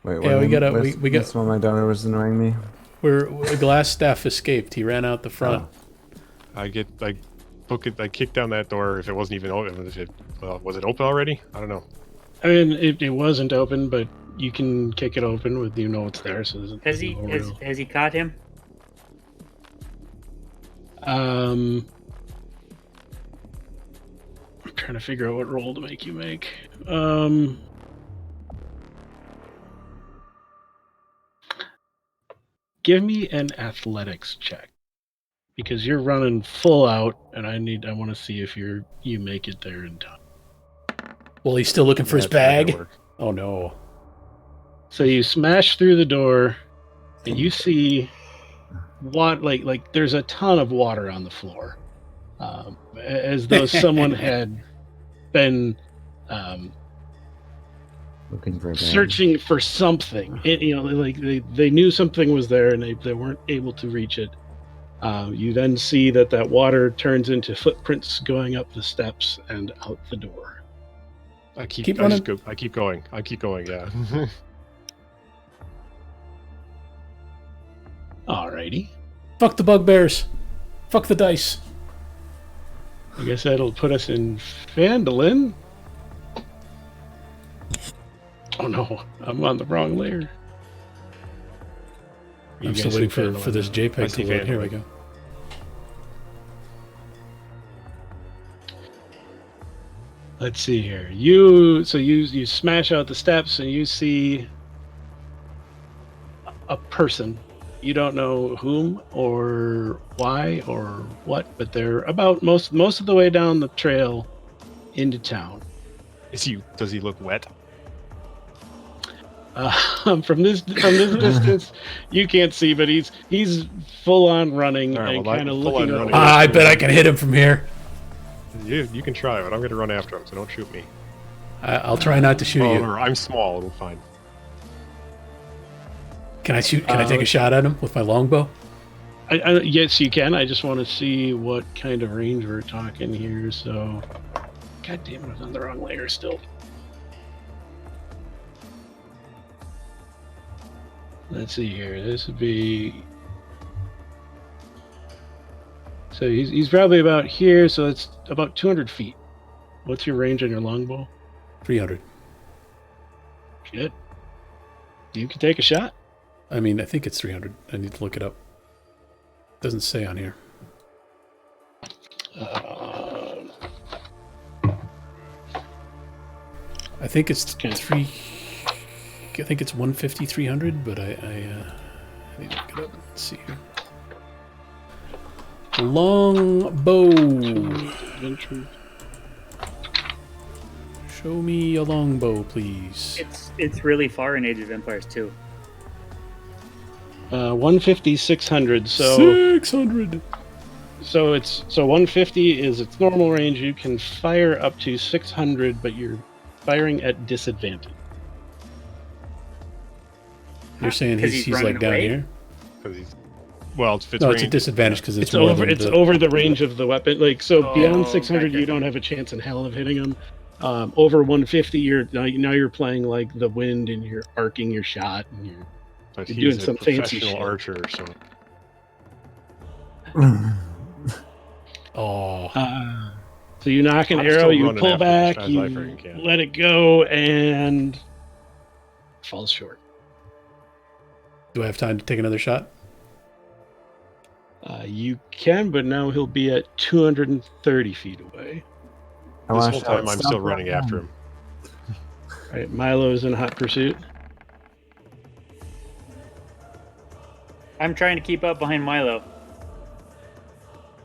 Wait, Yeah, we gotta- where's- we got- That's why my daughter was annoying me. Where the Glassstaff escaped. He ran out the front. I kicked down that door. If it wasn't even open, was it open already? I don't know. I mean, it wasn't open, but you can kick it open with it's there. So there's Has he no real- has he caught him? trying to figure out what roll to make you make. Give me an athletics check. Because you're running full out, and I want to see if you make it there in time. Well, he's still looking for his bag. Oh no! So you smash through the door, and you see what like there's a ton of water on the floor, as though someone had been looking for searching for something. Like they knew something was there, and they weren't able to reach it. You then see that water turns into footprints going up the steps and out the door. I keep going. Yeah. Alrighty. Fuck the bugbears. Fuck the dice. I guess that'll put us in Phandalin. Oh no, I'm on the wrong layer. I'm still waiting for this JPEG to load. Here we go. Let's see here. You smash out the steps and you see a person. You don't know whom or why or what, but they're about most of the way down the trail into town. Does he look wet? From this distance, you can't see, but he's full on running and kind of looking up. I bet I can hit him from here. You can try, but I'm going to run after him, so don't shoot me. I'll try not to shoot you. I'm small; it'll be fine. Can I shoot? Can I take a shot at him with my longbow? Yes, you can. I just want to see what kind of range we're talking here. So, God damn it, I was on the wrong layer still. Let's see here. This would be. So he's probably about here. So it's about 200 feet. What's your range on your longbow? 300. Shit. You can take a shot. I mean, I think it's 300. I need to look it up. Doesn't say on here. I think it's I think it's 150, 300, but I need to look it up. Let's see here. Longbow. Show me a longbow, please. It's really far in Age of Empires too. 150, 600. So 600. So 150 is its normal range. You can fire up to 600, but you're firing at disadvantage. You're saying he's like down away? here? It's a disadvantage because it's over. It's over the range of the weapon. Beyond 600, you don't have a chance in hell of hitting him. Over 150, you're playing like the wind, and you're arcing your shot, and you're doing some fancy shit. Archer or something. So you knock an arrow, you pull back, you let it go, and falls short. Do I have time to take another shot? You can, but now he'll be at 230 feet away. This whole time I'm still running after him. All right, Milo's in hot pursuit. I'm trying to keep up behind Milo.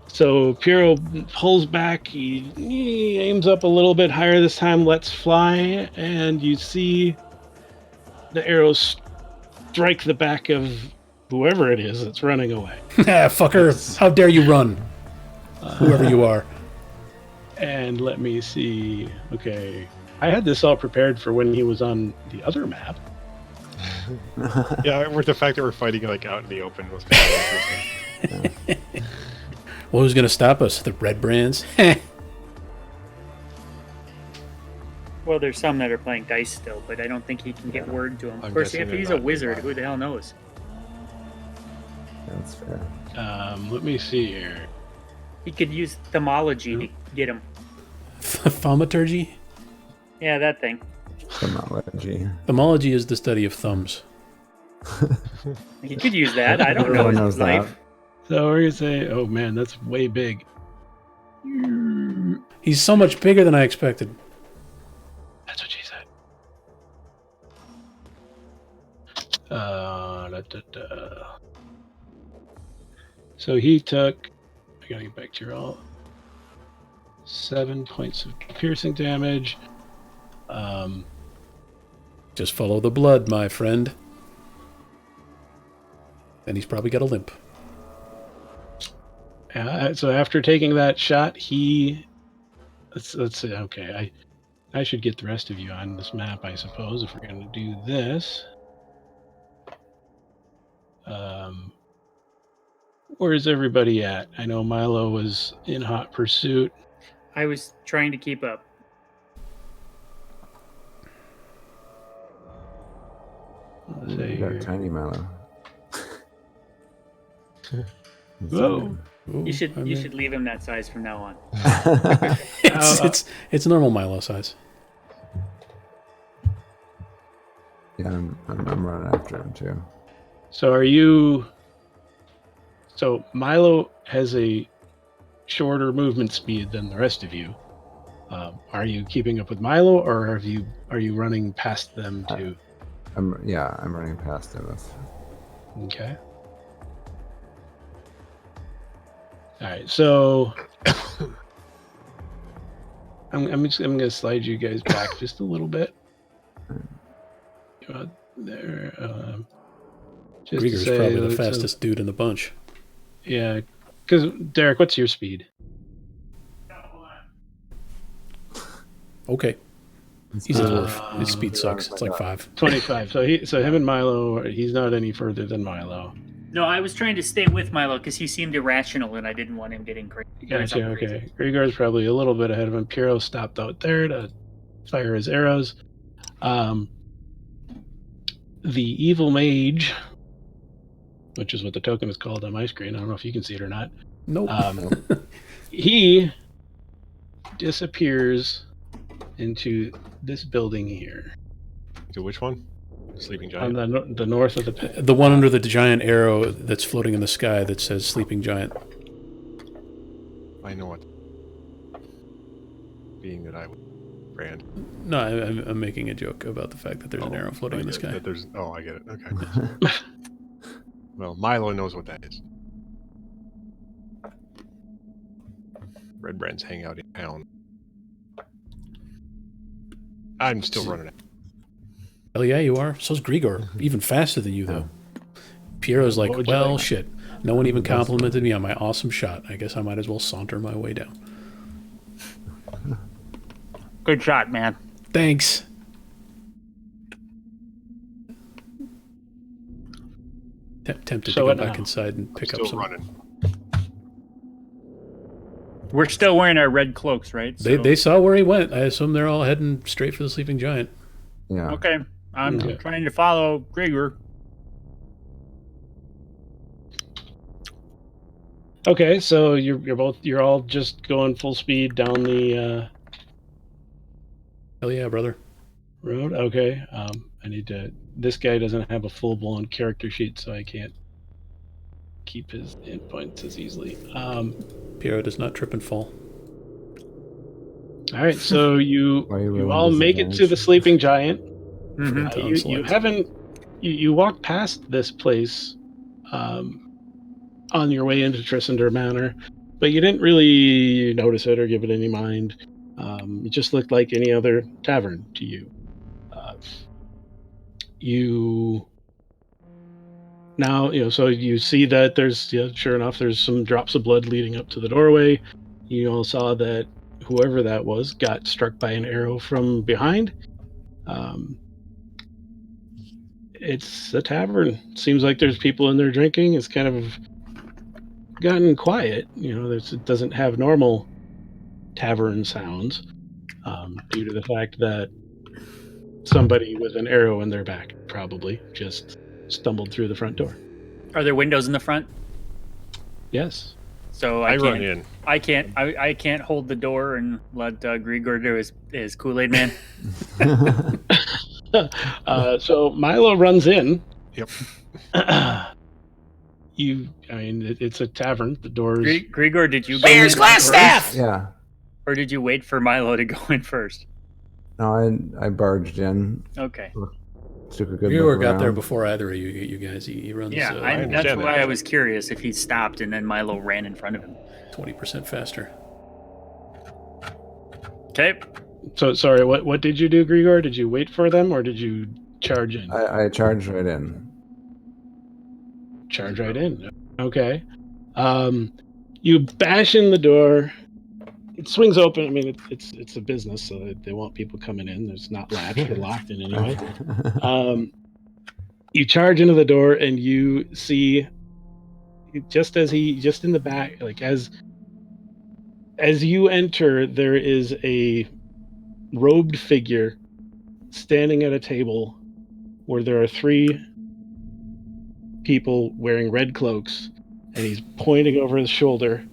So Piero pulls back, he aims up a little bit higher this time, lets fly, and you see the arrows strike the back of whoever it is that's running away. Fucker, how dare you run? Whoever you are. And let me see. Okay. I had this all prepared for when he was on the other map. Yeah, with the fact that we're fighting like out in the open was kind of interesting. Well, who's going to stop us? The Red Brands? Well, there's some that are playing dice still, but I don't think he can get word to him. Of course, if he's a wizard, who the hell knows? That's fair. Let me see here. He could use thaumaturgy to get him. Thaumaturgy? Yeah, that thing. Thaumaturgy. Thaumaturgy is the study of thumbs. He could use that. I don't know in his life. So we're going to say, oh man, that's way big. He's so much bigger than I expected. That's what she said. So he took, I gotta get back to your all, 7 points of piercing damage. Just follow the blood, my friend. And he's probably got a limp. So after taking that shot, let's see. Okay, I should get the rest of you on this map, I suppose, if we're going to do this. Where is everybody at? I know Milo was in hot pursuit. I was trying to keep up. You got a tiny Milo. Whoa. Ooh, You should leave him that size from now on. It's normal Milo size. Yeah, I'm running after him too. So Milo has a shorter movement speed than the rest of you. Are you keeping up with Milo, or are you running past them too? I'm running past him. Okay. All right, so I'm going to slide you guys back just a little bit. There. Just Grieger's to say, probably the fastest dude in the bunch. Yeah, because Derek, what's your speed? Okay. He's a dwarf. His speed sucks. It's like 5. 25. So him and Milo, he's not any further than Milo. No, I was trying to stay with Milo because he seemed irrational, and I didn't want him getting crazy. Gotcha. Okay, Grigor's probably a little bit ahead of him. Piro stopped out there to fire his arrows. The evil mage, which is what the token is called on my screen. I don't know if you can see it or not. Nope. He disappears into this building here. To which one? Sleeping Giant? On the north of the pit. The one under the giant arrow that's floating in the sky that says Sleeping Giant. I know what. Being that I would brand. No, I'm making a joke about the fact that there's an arrow floating in the sky. I get it. Okay. Well, Milo knows what that is. Red brands hang out in town. I'm still running it. Hell yeah, you are. So's Grigor. Even faster than you, though. Piero's like, well, shit. No one even complimented me on my awesome shot. I guess I might as well saunter my way down. Good shot, man. Thanks. Tempted to go back inside and pick up some. Running. We're still wearing our red cloaks, right? So... They saw where he went. I assume they're all heading straight for the Sleeping Giant. Yeah. Okay. I'm trying to follow Grigor. Okay, so you're all just going full speed down the Hell yeah, brother. road. Okay. I need to. This guy doesn't have a full-blown character sheet, so I can't keep his hit points as easily. Piero does not trip and fall. All right, so you all make it to the Sleeping Giant. Mm-hmm. You walked past this place on your way into Trissander Manor, but you didn't really notice it or give it any mind. It just looked like any other tavern to you. So you see that there's, sure enough, there's some drops of blood leading up to the doorway. You all saw that whoever that was got struck by an arrow from behind. It's a tavern. Seems like there's people in there drinking. It's kind of gotten quiet. It doesn't have normal tavern sounds due to the fact that somebody with an arrow in their back probably just stumbled through the front door. Are there windows in the front? Yes. So I run in. I can't hold the door and let Grigor do his Kool-Aid man. So Milo runs in. Yep. It's a tavern. The doors. Grigor, did you? Bear's glass staff. Yeah. Or did you wait for Milo to go in first? No, I barged in. Okay. Took a good Grigor look got there around. before either of you guys. He runs Yeah, I that's understand why that. I was curious if he stopped and then Milo ran in front of him. 20% faster. Okay. So sorry, what did you do, Grigor? Did you wait for them or did you charge in? I charged right in. Charge right in. Okay. You bash in the door. It swings open. I mean, it's a business, so they want people coming in. There's not latched or locked in any way. You charge into the door, and you see just in the back, like as you enter, there is a robed figure standing at a table where there are 3 people wearing red cloaks, and he's pointing over his shoulder.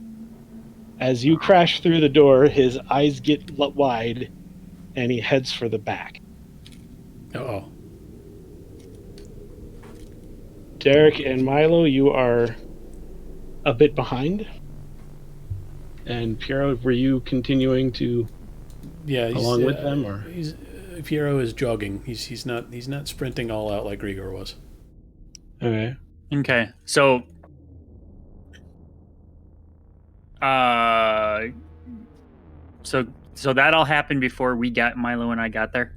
As you crash through the door, his eyes get wide, and he heads for the back. Uh-oh. Derek and Milo, you are a bit behind. And Piero, were you continuing to along with them, or Piero is jogging. He's not sprinting all out like Grigor was. okay? Okay. So so that all happened before Milo and I got there?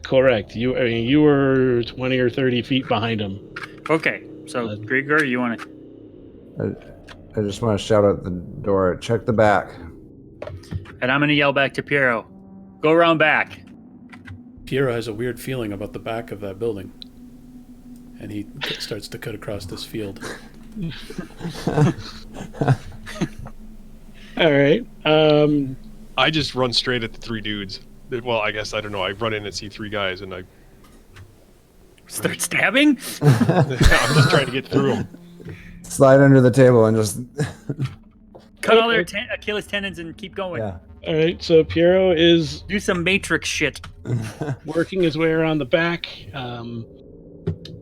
Correct. You were 20 or 30 feet behind him. Okay. So Grigor, you want to... I just want to shout out the door. Check the back. And I'm going to yell back to Piero. Go around back. Piero has a weird feeling about the back of that building. And he starts to cut across this field. All right. I just run straight at the 3 dudes. Well, I guess, I don't know. I run in and see 3 guys, and I start stabbing? I'm just trying to get through them. Slide under the table and just... Cut all their Achilles tendons and keep going. Yeah. All right. So Piero is Do some Matrix shit. working his way around the back.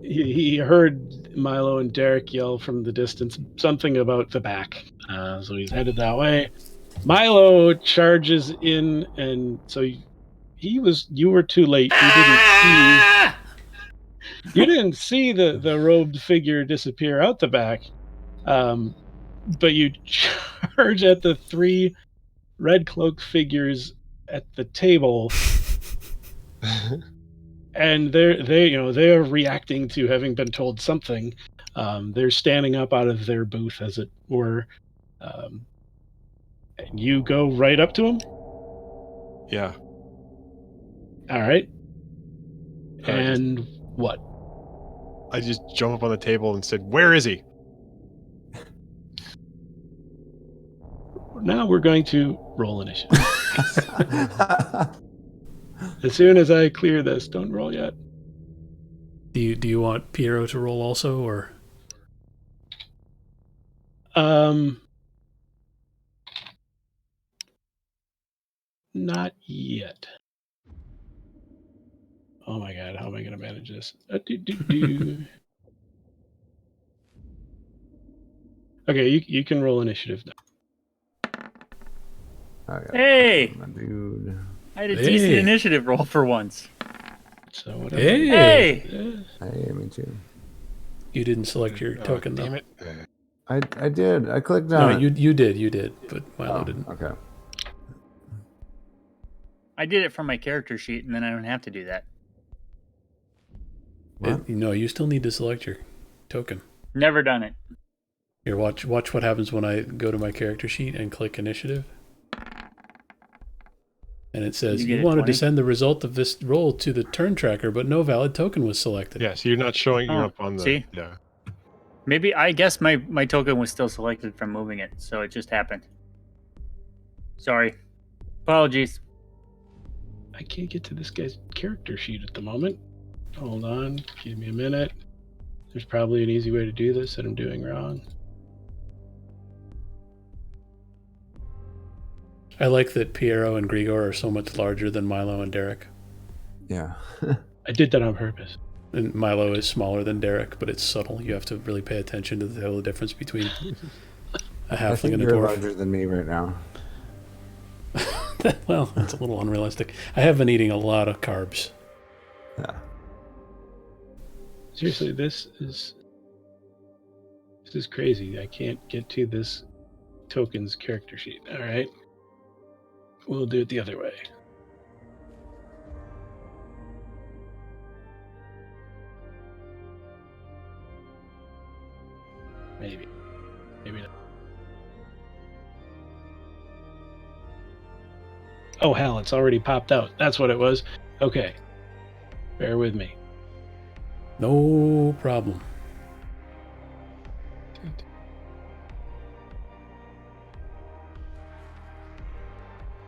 He heard Milo and Derek yell from the distance something about the back. So he's headed that way. Milo charges in, and so you were too late. You didn't see the robed figure disappear out the back. But you charge at the 3 red cloak figures at the table. And they're reacting to having been told something. They're standing up out of their booth, as it were. And you go right up to them. Yeah. All right. And what? I just jump up on the table and said, "Where is he?" Now we're going to roll initiative. As soon as I clear this, don't roll yet. Do you want Piero to roll also, or? Not yet. Oh my god, how am I going to manage this? Okay, you can roll initiative now. Okay. Hey! My dude. I had a decent initiative roll for once. So whatever. Hey! Hey, me too. You didn't select your token, though. Damn it. I did. I clicked on it. No, you did, but Milo didn't. Okay. I did it from my character sheet, and then I don't have to do that. No, you still need to select your token. Never done it. Here, watch what happens when I go to my character sheet and click initiative. And it says, you wanted to send the result of this roll to the turn tracker, but no valid token was selected. Yeah, so you're not showing, you're up on the... See? Yeah. Maybe, I guess my token was still selected from moving it, so it just happened. Sorry. Apologies. I can't get to this guy's character sheet at the moment. Hold on. Give me a minute. There's probably an easy way to do this that I'm doing wrong. I like that Piero and Grigor are so much larger than Milo and Derek. Yeah. I did that on purpose. And Milo is smaller than Derek, but it's subtle. You have to really pay attention to tell the difference between a I halfling think and a you're dwarf. larger than me right now. Well, that's a little unrealistic. I have been eating a lot of carbs. Yeah. Seriously, this is crazy. I can't get to this tokens character sheet. All right. We'll do it the other way. Maybe not. Oh, hell, it's already popped out. That's what it was. Okay. Bear with me. No problem.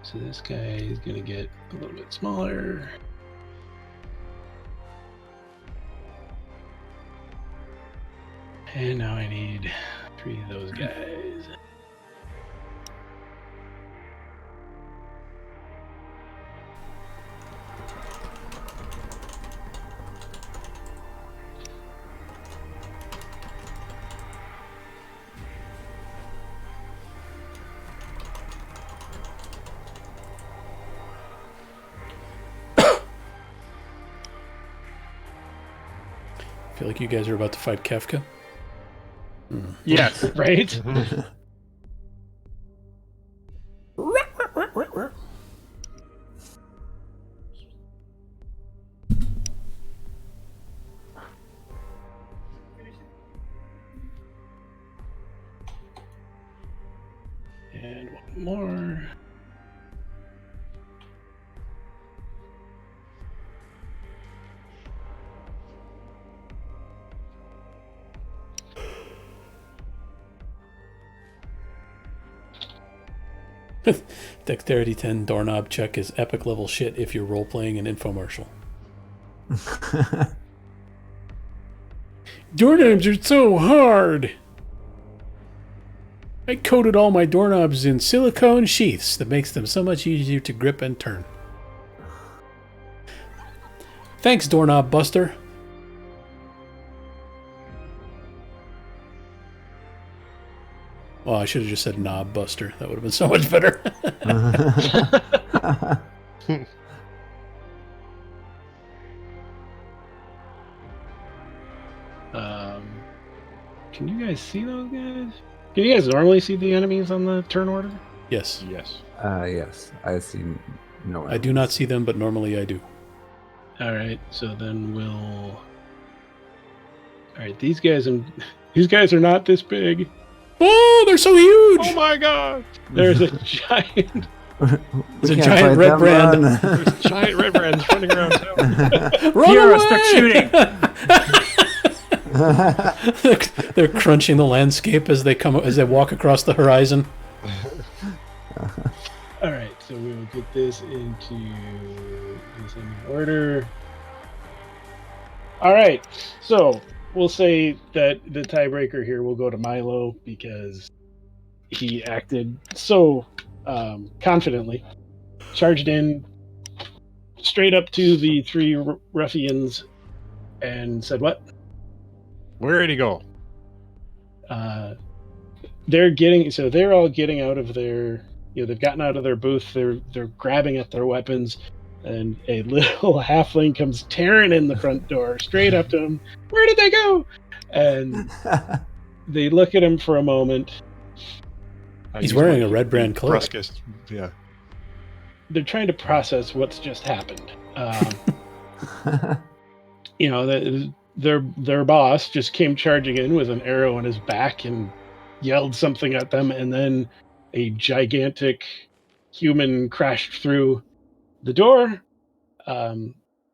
So this guy is going to get a little bit smaller. And now I need 3 of those guys. I feel like you guys are about to fight Kefka. Yes, right? And one more. Dexterity 10 doorknob check is epic level shit if you're role-playing an infomercial. Doorknobs are so hard! I coated all my doorknobs in silicone sheaths that makes them so much easier to grip and turn. Thanks, Doorknob Buster. Oh, I should have just said Knob Buster. That would have been so much better. Can you guys see those guys? Can you guys normally see the enemies on the turn order? Yes. Yes. Yes. I see no I do not see them, but normally I do. All right, so then we'll. All right, these guys are not this big. Oh, they're so huge! Oh my god! There's a giant. There's a giant red brand. There's giant red brands running around town. Run Hero, away! start shooting! They're crunching the landscape as they walk across the horizon. All right, so we will get this into order. All right, so we'll say that the tiebreaker here will go to Milo because he acted so confidently, charged in straight up to the 3 ruffians and said, "What?" Where did he go? They're all getting out of their, they've gotten out of their booth. They're grabbing at their weapons, and a little halfling comes tearing in the front door, straight up to them. Where did they go? And they look at him for a moment. He's wearing a red brand cloak. Brusquest, yeah. They're trying to process what's just happened. Their boss just came charging in with an arrow in his back and yelled something at them, and then a gigantic human crashed through the door,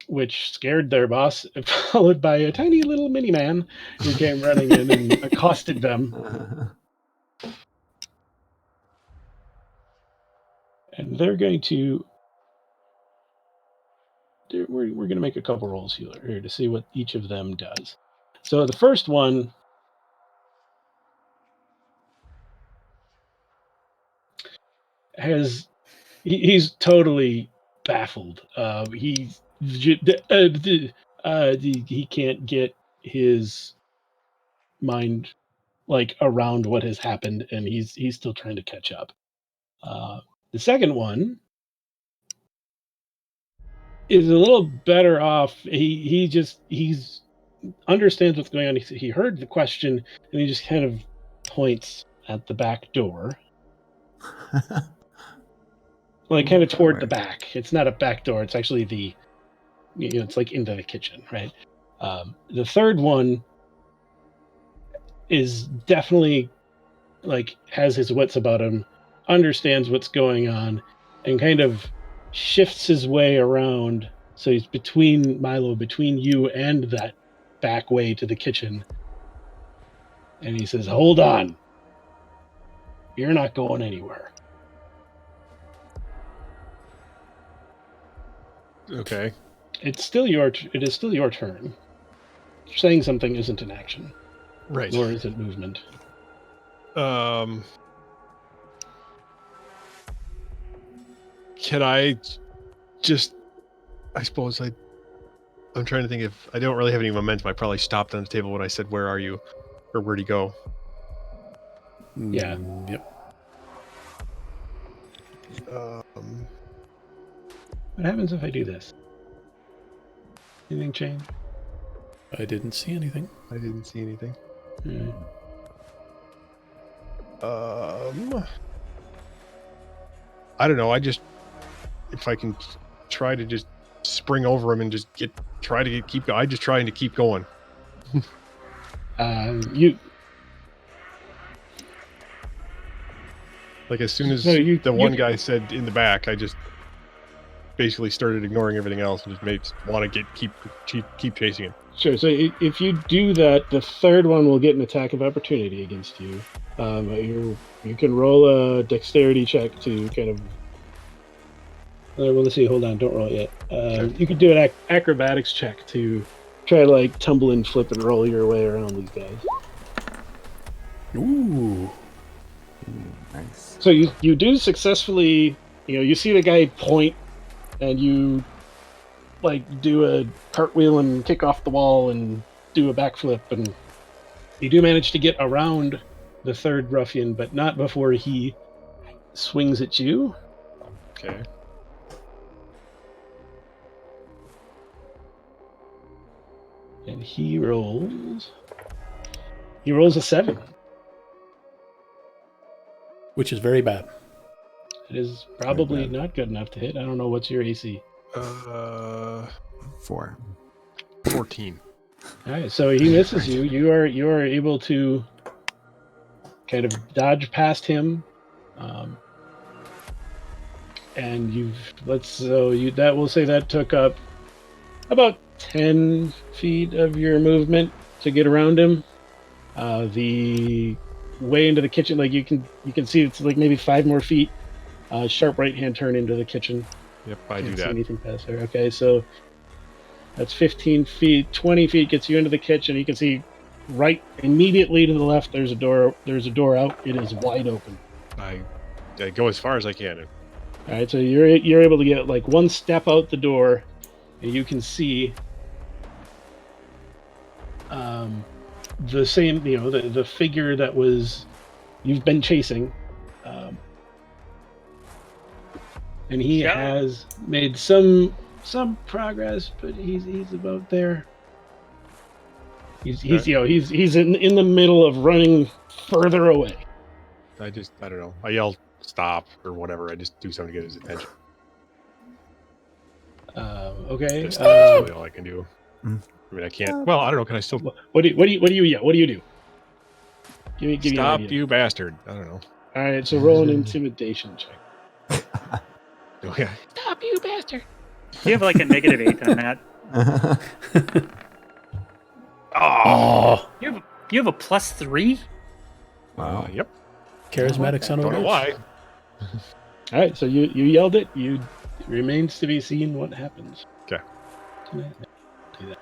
which scared their boss, followed by a tiny little mini man who came running in and accosted them. And they're going to... We're going to make a couple rolls here to see what each of them does. So the first one he's totally baffled. He can't get his mind around what has happened, and he's still trying to catch up. The second one is a little better off. He's understands what's going on. He heard the question, and he just kind of points at the back door, like kind of toward the back. It's not a back door. It's actually it's like into the kitchen, right? The third one is definitely like has his wits about him, understands what's going on, and kind of shifts his way around. So he's between you and that back way to the kitchen. And he says, "Hold on. You're not going anywhere." Okay. It is still your turn. Saying something isn't an action. Right. Nor is it movement. Can I just... I suppose I'm trying to think if... I don't really have any momentum. I probably stopped on the table when I said, "Where are you?" Or where'd he go? Yeah. Yep. What happens if I do this? Anything change? I didn't see anything. I didn't see anything. Hmm. I don't know. If I can try to just spring over him and just keep trying to keep going. Like as soon as the one guy said in the back, I just basically started ignoring everything else and just want to keep chasing him. Sure. So if you do that, the third one will get an attack of opportunity against you. You can roll a dexterity check to kind of. Well, let's see. Hold on. Don't roll it yet. Okay. You could do an acrobatics check to try to like tumble and flip and roll your way around these guys. Ooh. Nice. So you do successfully. You see the guy point, and you like do a cartwheel and kick off the wall and do a backflip, and you do manage to get around the third ruffian, but not before he swings at you. Okay. And he rolls a 7. Which is very bad. It is probably not good enough to hit. I don't know what's your AC. 4. 14. All right, so he misses you. You are able to kind of dodge past him, and that will say that took up about 10 feet of your movement to get around him. The way into the kitchen, like you can see, it's like maybe 5 more feet. Sharp right hand turn into the kitchen. Yep, I do Can't that. see anything past there. Okay, so that's 15 feet. 20 feet gets you into the kitchen. You can see right immediately to the left. There's a door. There's a door out. It is wide open. I go as far as I can. All right, so you're able to get like one step out the door, and you can see the same, the figure that you've been chasing, and he has made some progress, but he's about there. He's in the middle of running further away. I don't know. I yell stop or whatever. I just do something to get his attention. Okay. That's really all I can do. I mean, I can't. Well, I don't know. Can I still? What do you yell? What do you do? Give Stop, me an idea. you bastard! I don't know. All right, so roll an intimidation check. Okay. Stop, you bastard! You have like a -8 on that. Oh. You have a +3? Wow. Yep. Charismatic son of a Don't know bitch. why. All right, so you yelled it. It remains to be seen what happens. Okay. Do that.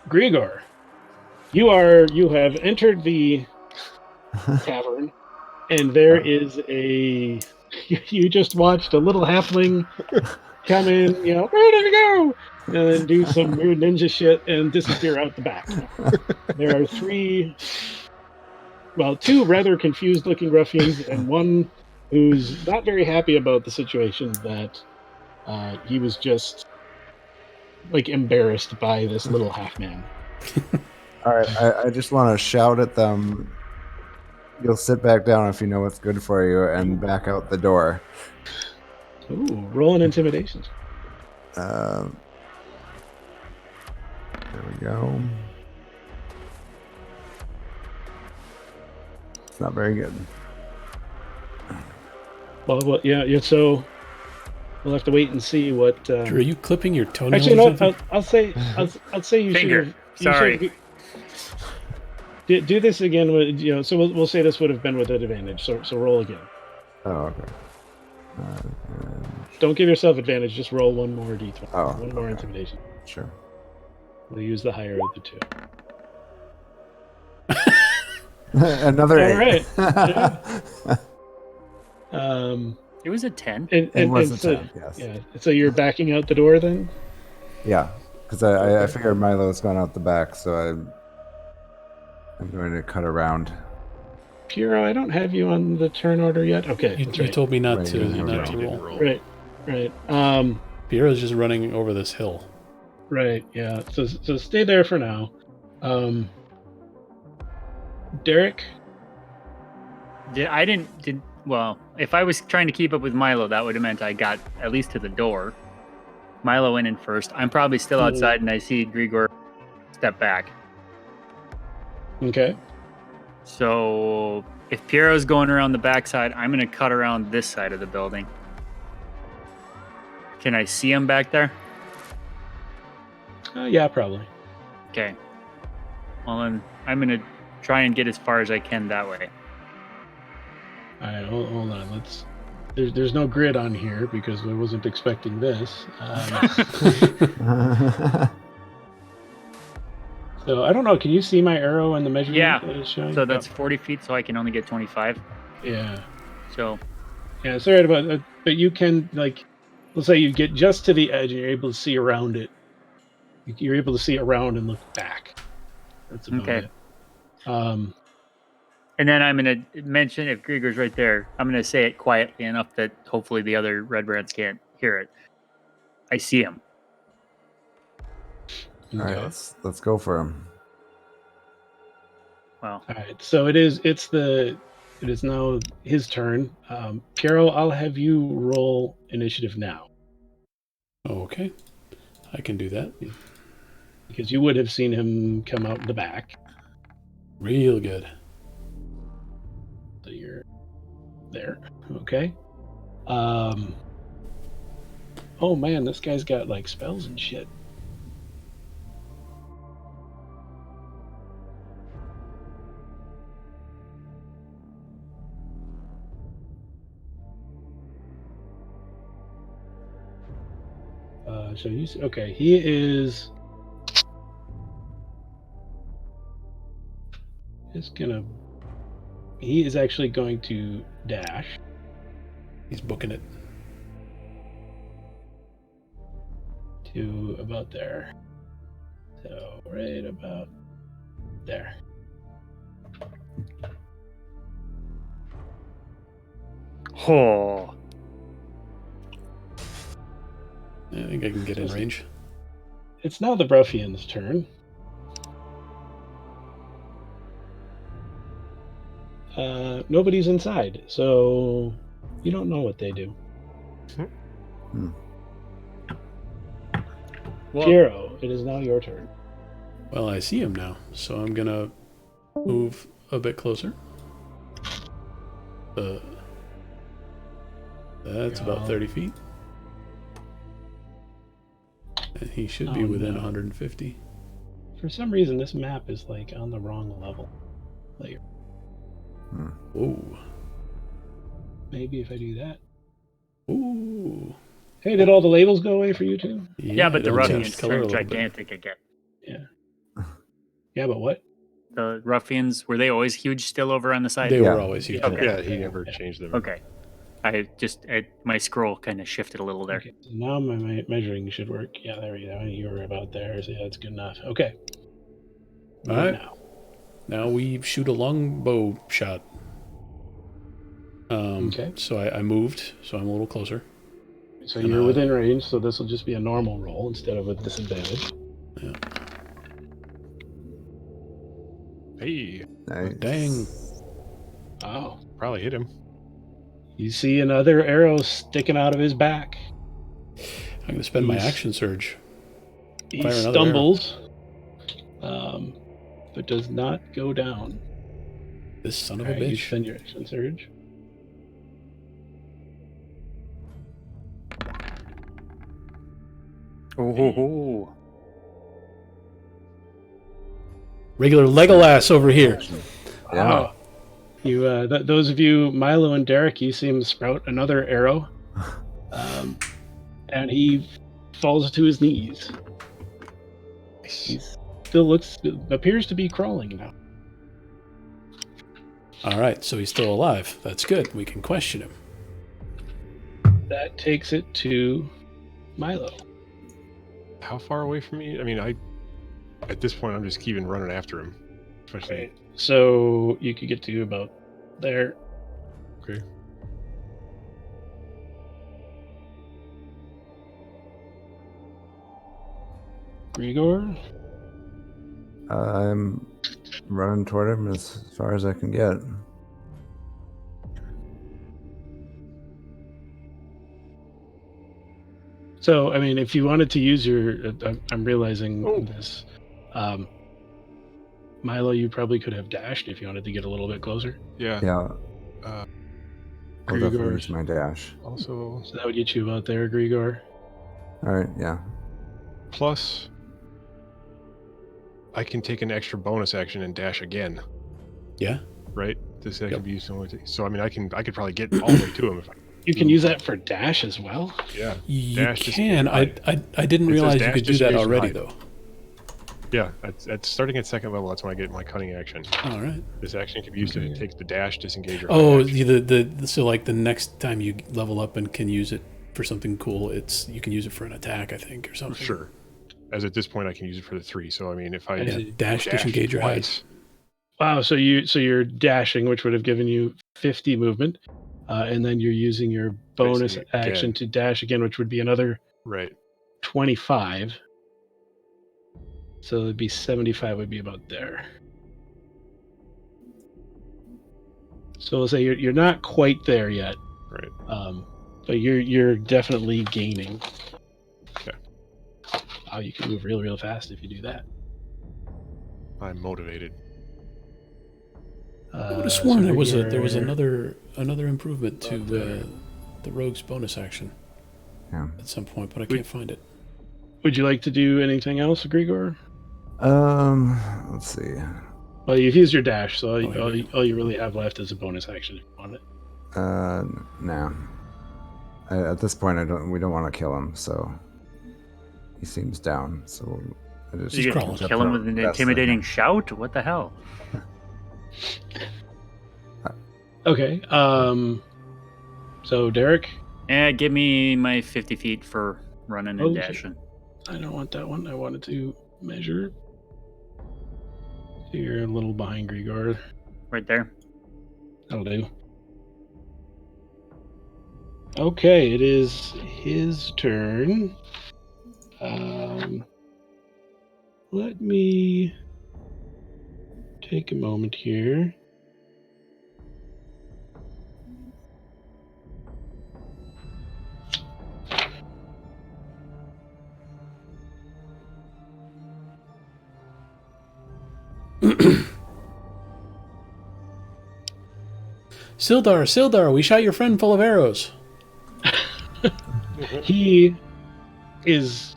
Grigor, you have entered the tavern, and there is you just watched a little halfling come in, where did he go? And then do some weird ninja shit and disappear out the back. There are 2 rather confused looking ruffians and one who's not very happy about the situation that He was just like embarrassed by this little half man. All right, I just want to shout at them. You'll sit back down if you know what's good for you, and back out the door. Ooh, roll an intimidation. There we go. It's not very good. Well, yeah. So we'll have to wait and see what. Drew, are you clipping your toenails? Actually, or no. something? I'll say you Finger. should. Sorry. Do this again with So we'll say this would have been with an advantage. So roll again. Oh, okay. Don't give yourself advantage. Just roll one more d20. Oh, one more okay. intimidation. Sure. We'll use the higher of the two. Another All 8. right. It was a 10. It was a so, 10, yes. Yeah. So you're backing out the door then? Yeah, because I figured Milo's gone out the back, so I'm going to cut around. Piero, I don't have you on the turn order yet. Okay. You right. told me not Right, to you not didn't to roll. roll. Right. Piero's just running over this hill. Right. Yeah. So stay there for now. Derek. Well, if I was trying to keep up with Milo, that would have meant I got at least to the door. Milo went in first. I'm probably still outside, and I see Grigor step back. Okay. So if Piero's going around the backside, I'm going to cut around this side of the building. Can I see him back there? Yeah, probably. Okay. Well, then I'm going to try and get as far as I can that way. All right. Hold on. There's no grid on here because I wasn't expecting this. So I don't know. Can you see my arrow and the measurement Yeah. that it's showing? So that's 40 feet, so I can only get 25. Yeah. So Yeah. Sorry about that. But you can, like, let's say you get just to the edge and you're able to see around it. You're able to see around and look back. That's about Okay. it. And then I'm going to mention, if Grigor's right there, I'm going to say it quietly enough that hopefully the other Red Brands can't hear it. I see him. All right, let's go for him. Well, All right. So it is now his turn. Piero, I'll have you roll initiative now Okay, I can do that. because you would have seen him come out in the back. Real good. So you're there. Okay. Oh man, this guy's got like spells and shit. So okay. He is He is actually going to dash. He's booking it. To about there. So right about there. oh, I think I can get in range. It's now the ruffian's turn. Nobody's inside, so you don't know what they do. well, Piero, it is now your turn. Well, I see him now, so I'm gonna move a bit closer. That's about 30 feet. And he should be within 150. For some reason, this map is like on the wrong level. Layer. Whoa. Maybe if I do that. Ooh. Hey, did all the labels go away for you too? yeah, but it the all ruffians changed color a turned little bit. gigantic again. Yeah. Yeah, but what? The ruffians, were they always huge still over on the side? They Yeah. were always huge. Okay. Yeah, he never changed them. Okay. My scroll kind of shifted a little there. Okay, so now my measuring should work. Yeah, there we go. You were about there, so yeah, that's good enough. Okay. All What right. now? Now we shoot a long bow shot. Okay. So I moved, so I'm a little closer. So you're within range, so this will just be a normal roll instead of a disadvantage. Yeah. Hey. Nice. Dang. Oh. Probably hit him. You see another arrow sticking out of his back. I'm going to spend my action surge. He Fire another stumbles, but does not go down. This son of All a right, you bitch. spend your action surge. Oh. Regular Legolas over here. Yeah. Oh. You, those of you, Milo and Derek, you see him sprout another arrow, and he falls to his knees. He still appears to be crawling now. All right, so he's still alive. That's good. We can question him. That takes it to Milo. How far away from me? I mean, at this point, I'm just keeping running after him. Especially. Right. So you could get to about there. Okay. Grigor? I'm running toward him as far as I can get. So, I mean, if you wanted to use your... I'm realizing this. Milo, you probably could have dashed if you wanted to get a little bit closer. Yeah. Yeah. Uh, I'll definitely Grigor. use my dash. Also, So that would get you about there, Grigor. All right, yeah. plus, I can take an extra bonus action and dash again. Yeah. Right. This can Yep. be used only. So I mean, I could probably get all the way to him if I. You can use that for dash as well? Yeah. You Dash can. disengage I didn't It says realize you dash could do that disengage and already, hide. though. Yeah. At starting at second level, that's when I get my cutting action. All right. This action can be used to take the dash, disengage, or Oh, hide action. so like the next time you level up and can use it for something cool, you can use it for an attack, I think, or something. Sure. As at this point, I can use it for the 3. So I mean, if I Yeah, dash, disengage, or hide. twice, Wow, so you're dashing, which would have given you 50 movement, and then you're using your bonus Basically, action again. to dash again, which would be another right? 25. So it'd be 75 would be about there. So we'll say you're not quite there yet, Right. but you're definitely gaining. Okay. Wow, you can move real fast if you do that. I'm motivated. I would have sworn there was Grigor- another improvement to the rogue's bonus action Yeah. at some point, but I can't find it. Would you like to do anything else, Grigor? Let's see. Well, you've used your dash, so here we all you really have left is a bonus action if you want it. No. At this point, we don't want to kill him, so he seems down. So I just You crawling. can kill him with an intimidating shout? What the hell? Okay. So Derek, Give me my 50 feet for running and Okay. dashing. I don't want that one. I wanted to measure. So you're a little behind Grigor. Right there. That'll do. Okay, it is his turn. Let me take a moment here. Sildar, we shot your friend full of arrows. He is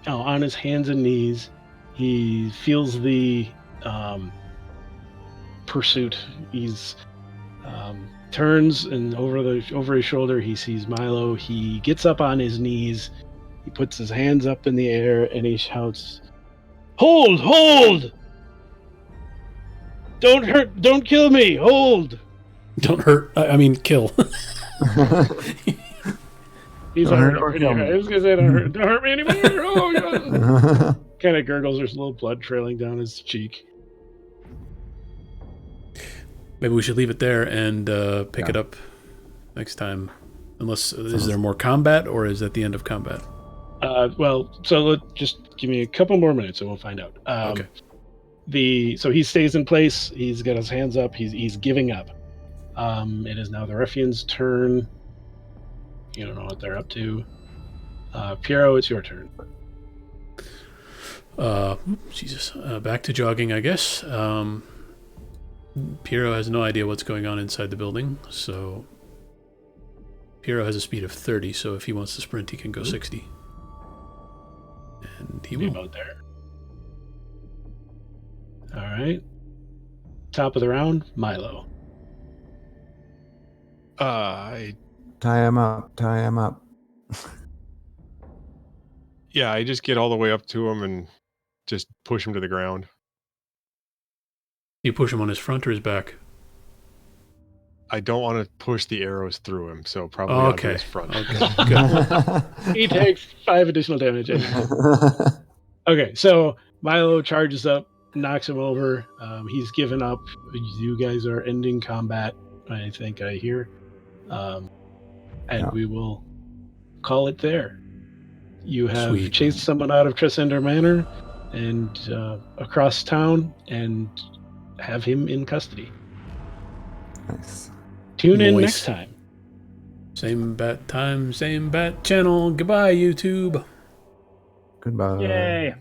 on his hands and knees. He feels the pursuit. He's turns and over his shoulder he sees Milo. He gets up on his knees. He puts his hands up in the air and he shouts, "Hold! Hold! Don't hurt! Don't kill me! Hold!" Don't hurt. I mean, kill. He's Don't already hurt or pretty kill me. hurt. I was gonna say, don't hurt me anymore. Oh god! Kind of gurgles. There's a little blood trailing down his cheek. Maybe we should leave it there and pick it up next time. Unless, is there more combat, or is that the end of combat? So just give me a couple more minutes and we'll find out. Okay. So he stays in place. He's got his hands up. He's giving up. It is now the ruffians' turn. You don't know what they're up to. Piero, it's your turn. Jesus. Back to jogging, I guess. Piero has no idea what's going on inside the building, so Piero has a speed of 30, so if he wants to sprint, he can go 60. And he will. About there. All right. Top of the round, Milo. I Tie him up. Tie him up. Yeah, I just get all the way up to him and just push him to the ground. You push him on his front or his back? I don't want to push the arrows through him, so probably onto his front. Okay, good. He takes 5 additional damage. Okay, so Milo charges up, knocks him over. He's given up. You guys are ending combat, I think I hear. We will call it there. You have chased someone out of Tresender Manor and across town and have him in custody. Nice. Tune in next time. Same bat time, same bat channel. Goodbye, YouTube. Goodbye. Yay.